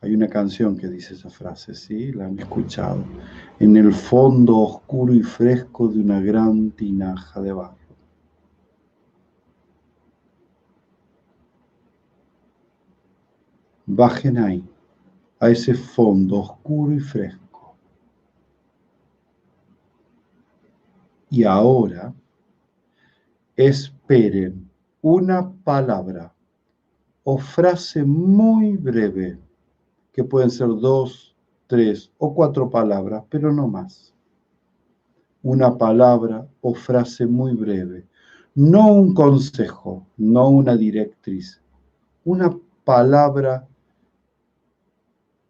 Hay una canción que dice esa frase, ¿sí? La han escuchado. En el fondo oscuro y fresco de una gran tinaja de barro. Bajen ahí, a ese fondo oscuro y fresco. Y ahora esperen una palabra o frase muy breve, que pueden ser 2, 3 o 4 palabras, pero no más. Una palabra o frase muy breve, no un consejo, no una directriz, una palabra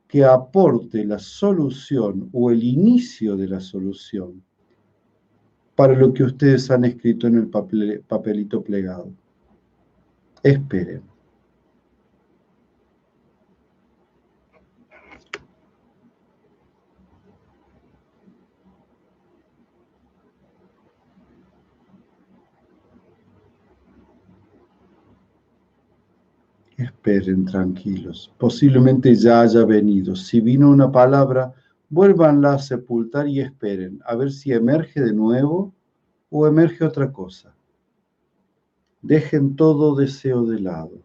que aporte la solución o el inicio de la solución para lo que ustedes han escrito en el papelito plegado. Esperen. Esperen tranquilos. Posiblemente ya haya venido. Si vino una palabra, vuélvanla a sepultar y esperen a ver si emerge de nuevo o emerge otra cosa. Dejen todo deseo de lado.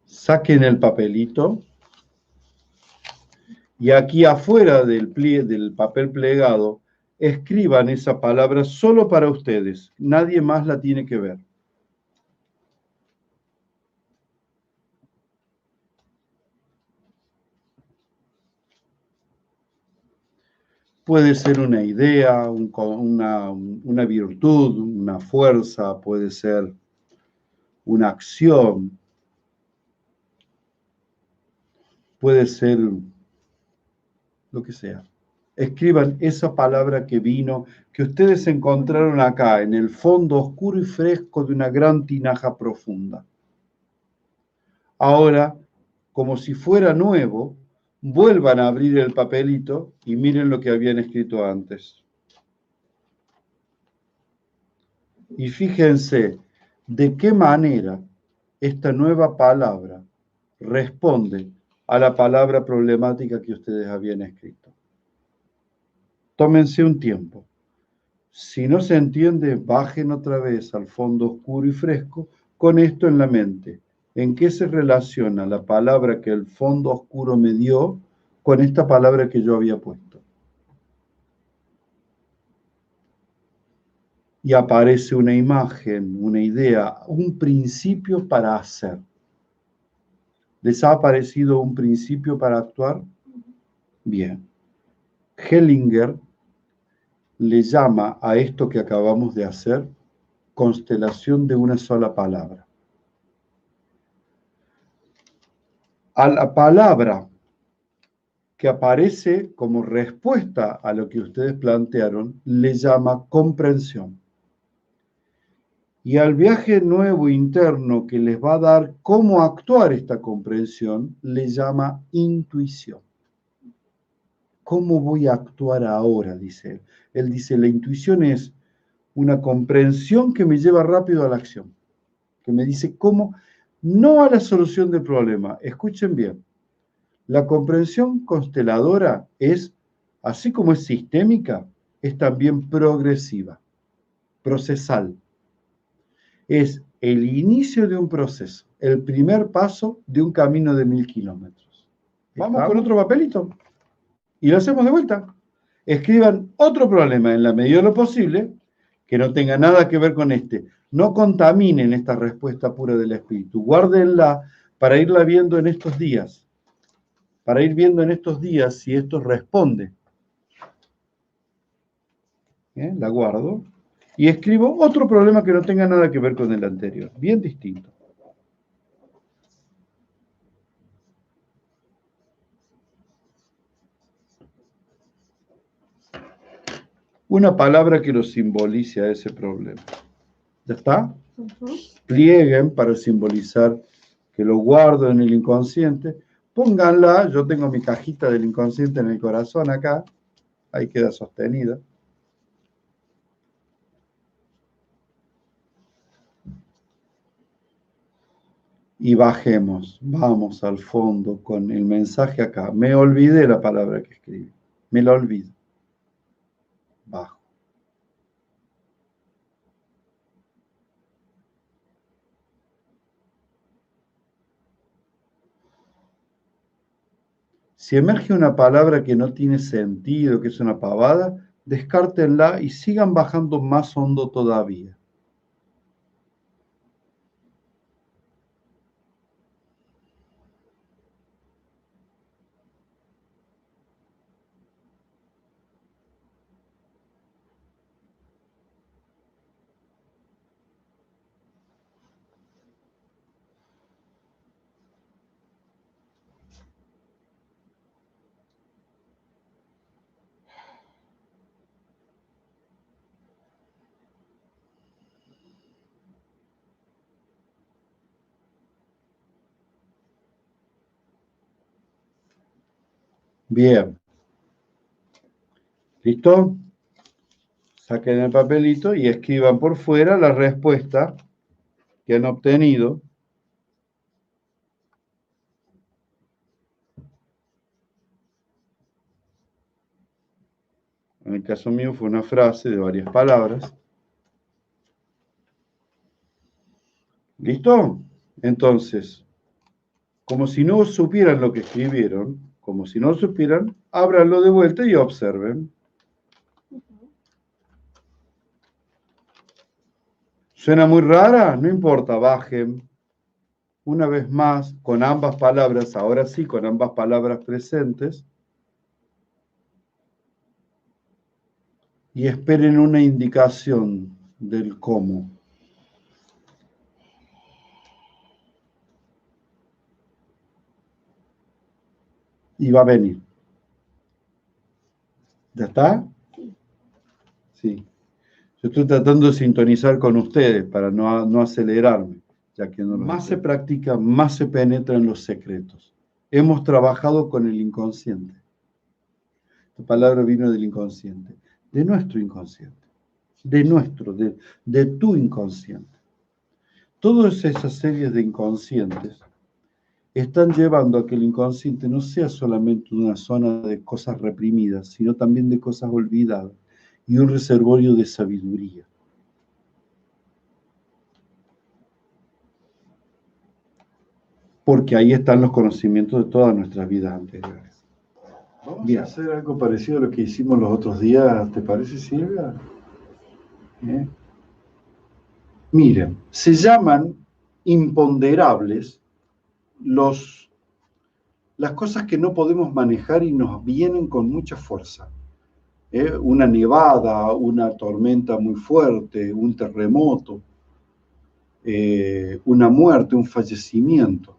Saquen el papelito y aquí afuera del papel plegado, escriban esa palabra solo para ustedes. Nadie más la tiene que ver. Puede ser una idea, una virtud, una fuerza, puede ser una acción, puede ser lo que sea. Escriban esa palabra que vino, que ustedes encontraron acá, en el fondo oscuro y fresco de una gran tinaja profunda. Ahora, como si fuera nuevo, vuelvan a abrir el papelito y miren lo que habían escrito antes. Y fíjense de qué manera esta nueva palabra responde a la palabra problemática que ustedes habían escrito. Tómense un tiempo. Si no se entiende, bajen otra vez al fondo oscuro y fresco con esto en la mente. ¿En qué se relaciona la palabra que el fondo oscuro me dio con esta palabra que yo había puesto? Y aparece una imagen, una idea, un principio para hacer. ¿Les ha aparecido un principio para actuar? Bien. Hellinger le llama a esto que acabamos de hacer constelación de una sola palabra. A la palabra que aparece como respuesta a lo que ustedes plantearon, le llama comprensión. Y al viaje nuevo interno que les va a dar cómo actuar esta comprensión, le llama intuición. ¿Cómo voy a actuar ahora? Dice él. Él dice, la intuición es una comprensión que me lleva rápido a la acción, que me dice cómo, no a la solución del problema. Escuchen bien, la comprensión consteladora es, así como es sistémica, es también progresiva, procesal. Es el inicio de un proceso, el primer paso de un camino de 1000 kilómetros. Vamos con otro papelito y lo hacemos de vuelta. Escriban otro problema en la medida de lo posible que no tenga nada que ver con este. No contaminen esta respuesta pura del espíritu. Guárdenla para irla viendo en estos días. Para ir viendo en estos días si esto responde. La guardo. Y escribo otro problema que no tenga nada que ver con el anterior. Bien distinto. una palabra que lo simbolice a ese problema. ¿Ya está? Ujú. Plieguen para simbolizar que lo guardo en el inconsciente. Pónganla, yo tengo mi cajita del inconsciente en el corazón acá, ahí queda sostenida. Y bajemos, vamos al fondo con el mensaje acá. Me olvidé la palabra que escribí, me la olvido. Bajo. Si emerge una palabra que no tiene sentido, que es una pavada, descártenla y sigan bajando más hondo todavía. Bien. ¿Listo? Saquen el papelito y escriban por fuera la respuesta que han obtenido. En el caso mío fue una frase de varias palabras. ¿Listo? Entonces, como si no supieran lo que escribieron, como si no supieran, ábranlo de vuelta y observen. ¿Suena muy rara? No importa, bajen. Una vez más, con ambas palabras, ahora sí, con ambas palabras presentes. Y esperen una indicación del cómo. Y va a venir. ¿Ya está? Sí. Yo estoy tratando de sintonizar con ustedes para no acelerarme, ya que más se practica, más se penetra en los secretos. Hemos trabajado con el inconsciente. Esta palabra vino del inconsciente, de nuestro inconsciente, de tu inconsciente. Todas esas series de inconscientes están llevando a que el inconsciente no sea solamente una zona de cosas reprimidas, sino también de cosas olvidadas y un reservorio de sabiduría. Porque ahí están los conocimientos de todas nuestras vidas anteriores. Vamos a hacer algo parecido a lo que hicimos los otros días, ¿te parece, Silvia? Miren, se llaman imponderables las cosas que no podemos manejar y nos vienen con mucha fuerza. Una nevada, una tormenta muy fuerte, un terremoto, una muerte, un fallecimiento,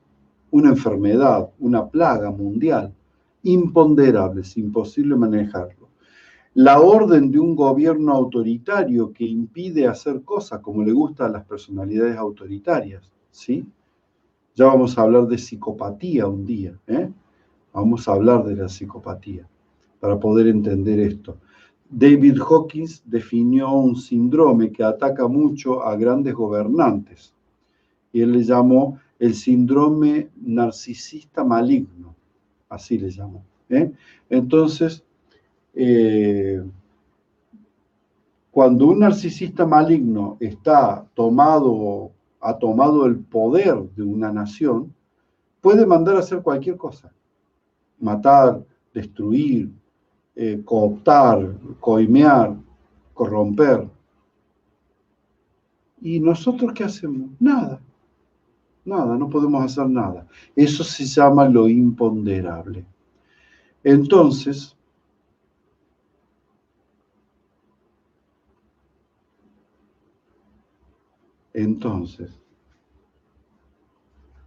una enfermedad, una plaga mundial. Imponderables, imposible manejarlo. La orden de un gobierno autoritario que impide hacer cosas como le gusta a las personalidades autoritarias, ¿sí? Ya vamos a hablar de psicopatía un día, ¿eh? Vamos a hablar de la psicopatía para poder entender esto. David Hawkins definió un síndrome que ataca mucho a grandes gobernantes y él le llamó el síndrome narcisista maligno, así le llamó. Entonces, cuando un narcisista maligno ha tomado el poder de una nación, puede mandar a hacer cualquier cosa. Matar, destruir, cooptar, coimear, corromper. ¿Y nosotros qué hacemos? Nada. Nada, no podemos hacer nada. Eso se llama lo imponderable. Entonces,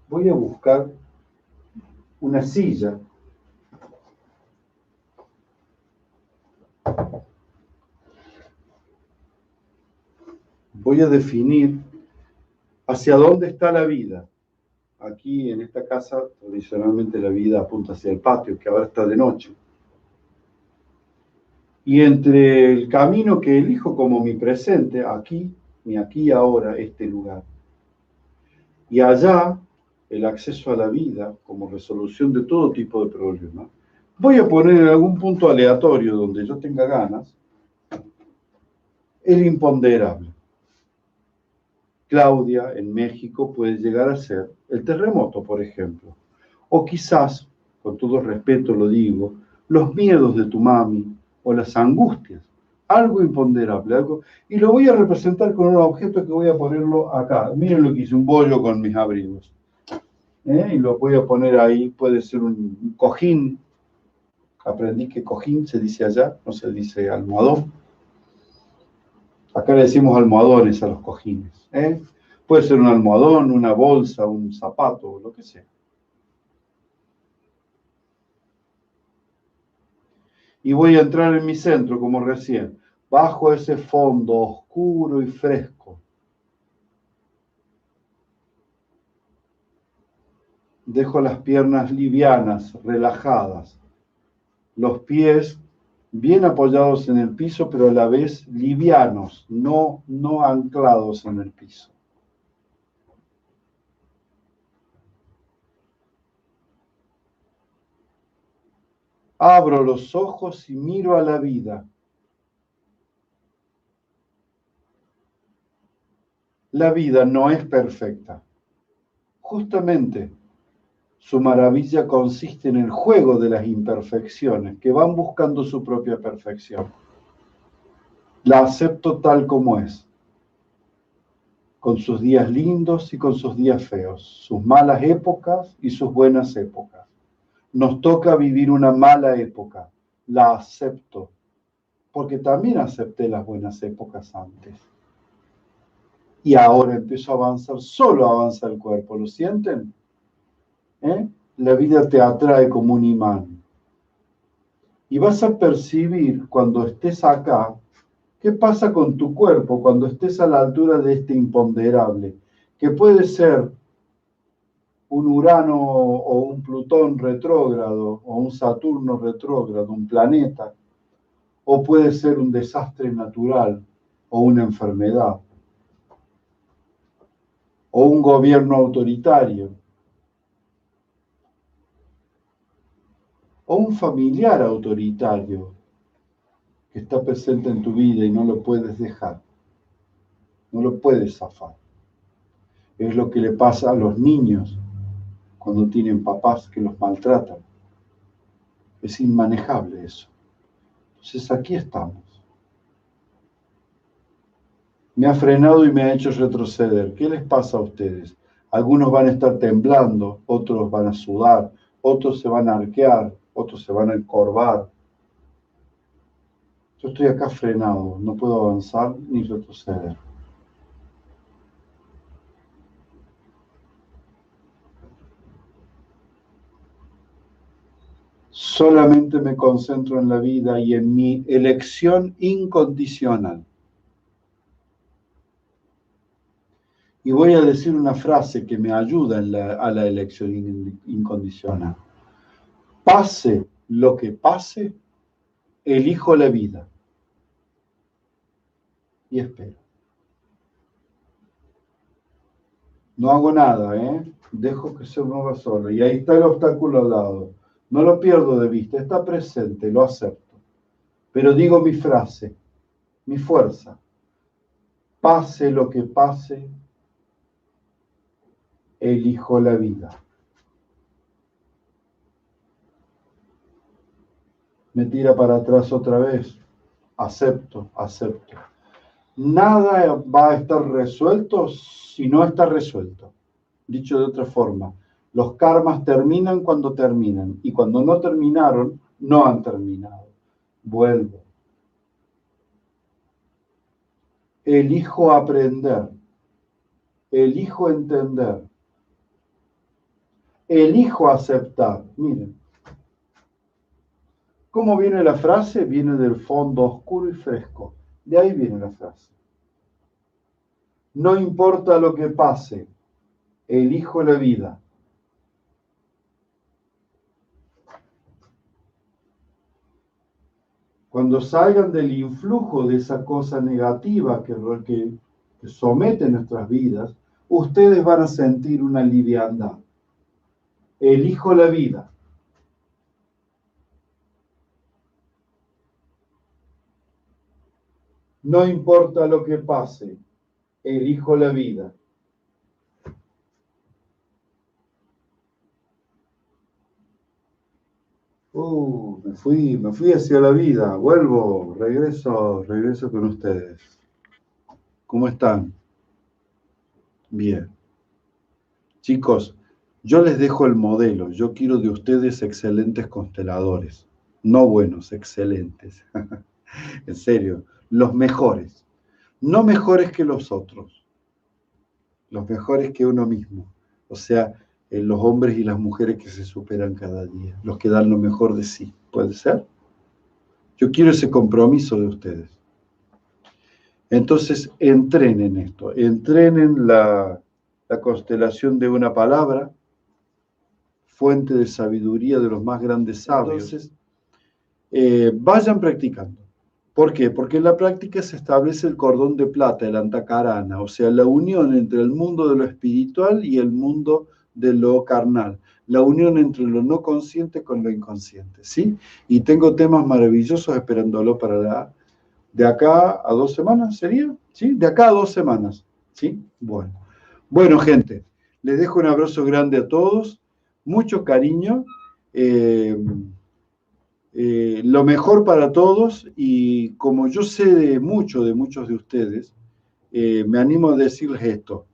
voy a buscar una silla voy a definir hacia dónde está la vida. Aquí en esta casa, tradicionalmente la vida apunta hacia el patio, que ahora está de noche. Y entre el camino que elijo como mi presente, aquí, mi aquí y ahora, este lugar, y allá, el acceso a la vida como resolución de todo tipo de problemas, voy a poner en algún punto aleatorio donde yo tenga ganas el imponderable. Claudia, en México, puede llegar a ser el terremoto, por ejemplo. O quizás, con todo respeto lo digo, los miedos de tu mami o las angustias. Algo imponderable, algo. Y lo voy a representar con un objeto que voy a ponerlo acá. Miren lo que hice, un bollo con mis abrigos. Y lo voy a poner ahí, puede ser un cojín. Aprendí que cojín se dice allá, no se dice almohadón. Acá le decimos almohadones a los cojines. Puede ser un almohadón, una bolsa, un zapato, lo que sea. Y voy a entrar en mi centro, como recién, bajo ese fondo oscuro y fresco. Dejo las piernas livianas, relajadas, los pies bien apoyados en el piso, pero a la vez livianos, no anclados en el piso. Abro los ojos y miro a la vida. La vida no es perfecta. Justamente, su maravilla consiste en el juego de las imperfecciones que van buscando su propia perfección. La acepto tal como es, con sus días lindos y con sus días feos, sus malas épocas y sus buenas épocas. Nos toca vivir una mala época, la acepto, porque también acepté las buenas épocas antes. Y ahora empiezo a avanzar, solo avanza el cuerpo, ¿lo sienten? La vida te atrae como un imán. Y vas a percibir cuando estés acá, qué pasa con tu cuerpo cuando estés a la altura de este imponderable, que puede ser un Urano o un Plutón retrógrado, o un Saturno retrógrado, un planeta, o puede ser un desastre natural, o una enfermedad, o un gobierno autoritario, o un familiar autoritario que está presente en tu vida y no lo puedes dejar, no lo puedes zafar. Es lo que le pasa a los niños cuando tienen papás que los maltratan. Es inmanejable eso. Entonces aquí estamos. Me ha frenado y me ha hecho retroceder. ¿Qué les pasa a ustedes? Algunos van a estar temblando, otros van a sudar, otros se van a arquear, otros se van a encorvar. Yo estoy acá frenado, no puedo avanzar ni retroceder. Solamente me concentro en la vida y en mi elección incondicional. Y voy a decir una frase que me ayuda a la elección incondicional. Pase lo que pase, elijo la vida. Y espero. No hago nada, Dejo que se mueva solo. Y ahí está el obstáculo al lado. No lo pierdo de vista, está presente, lo acepto. Pero digo mi frase, mi fuerza. Pase lo que pase, elijo la vida. Me tira para atrás otra vez. Acepto. Nada va a estar resuelto si no está resuelto. Dicho de otra forma, los karmas terminan cuando terminan y cuando no terminaron, no han terminado. Vuelvo. Elijo aprender. Elijo entender. Elijo aceptar. Miren. ¿Cómo viene la frase? Viene del fondo oscuro y fresco. De ahí viene la frase. No importa lo que pase, elijo la vida. Cuando salgan del influjo de esa cosa negativa que somete nuestras vidas, ustedes van a sentir una liviandad. Elijo la vida. No importa lo que pase, elijo la vida. Me fui hacia la vida, vuelvo, regreso con ustedes. ¿Cómo están? Bien. Chicos, yo les dejo el modelo, yo quiero de ustedes excelentes consteladores, no buenos, excelentes. En serio, los mejores, no mejores que los otros, los mejores que uno mismo. O sea, los hombres y las mujeres que se superan cada día, los que dan lo mejor de sí. ¿Puede ser? Yo quiero ese compromiso de ustedes. Entonces, entrenen esto, entrenen la constelación de una palabra, fuente de sabiduría de los más grandes sabios. Entonces, vayan practicando. ¿Por qué? Porque en la práctica se establece el cordón de plata, el antakarana, o sea, la unión entre el mundo de lo espiritual y el mundo de lo carnal, la unión entre lo no consciente con lo inconsciente, ¿sí? Y tengo temas maravillosos esperándolo para de acá a 2 semanas, ¿sería? ¿Sí? De acá a 2 semanas, ¿sí? Bueno, gente, les dejo un abrazo grande a todos, mucho cariño, lo mejor para todos, y como yo sé de muchos de ustedes, me animo a decirles esto.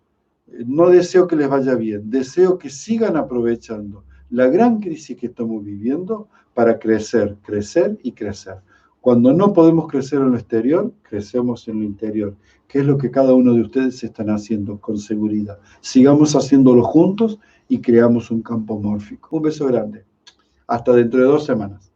No deseo que les vaya bien, deseo que sigan aprovechando la gran crisis que estamos viviendo para crecer, crecer y crecer. Cuando no podemos crecer en lo exterior, crecemos en lo interior, que es lo que cada uno de ustedes están haciendo con seguridad. Sigamos haciéndolo juntos y creamos un campo mórfico. Un beso grande. Hasta dentro de 2 semanas.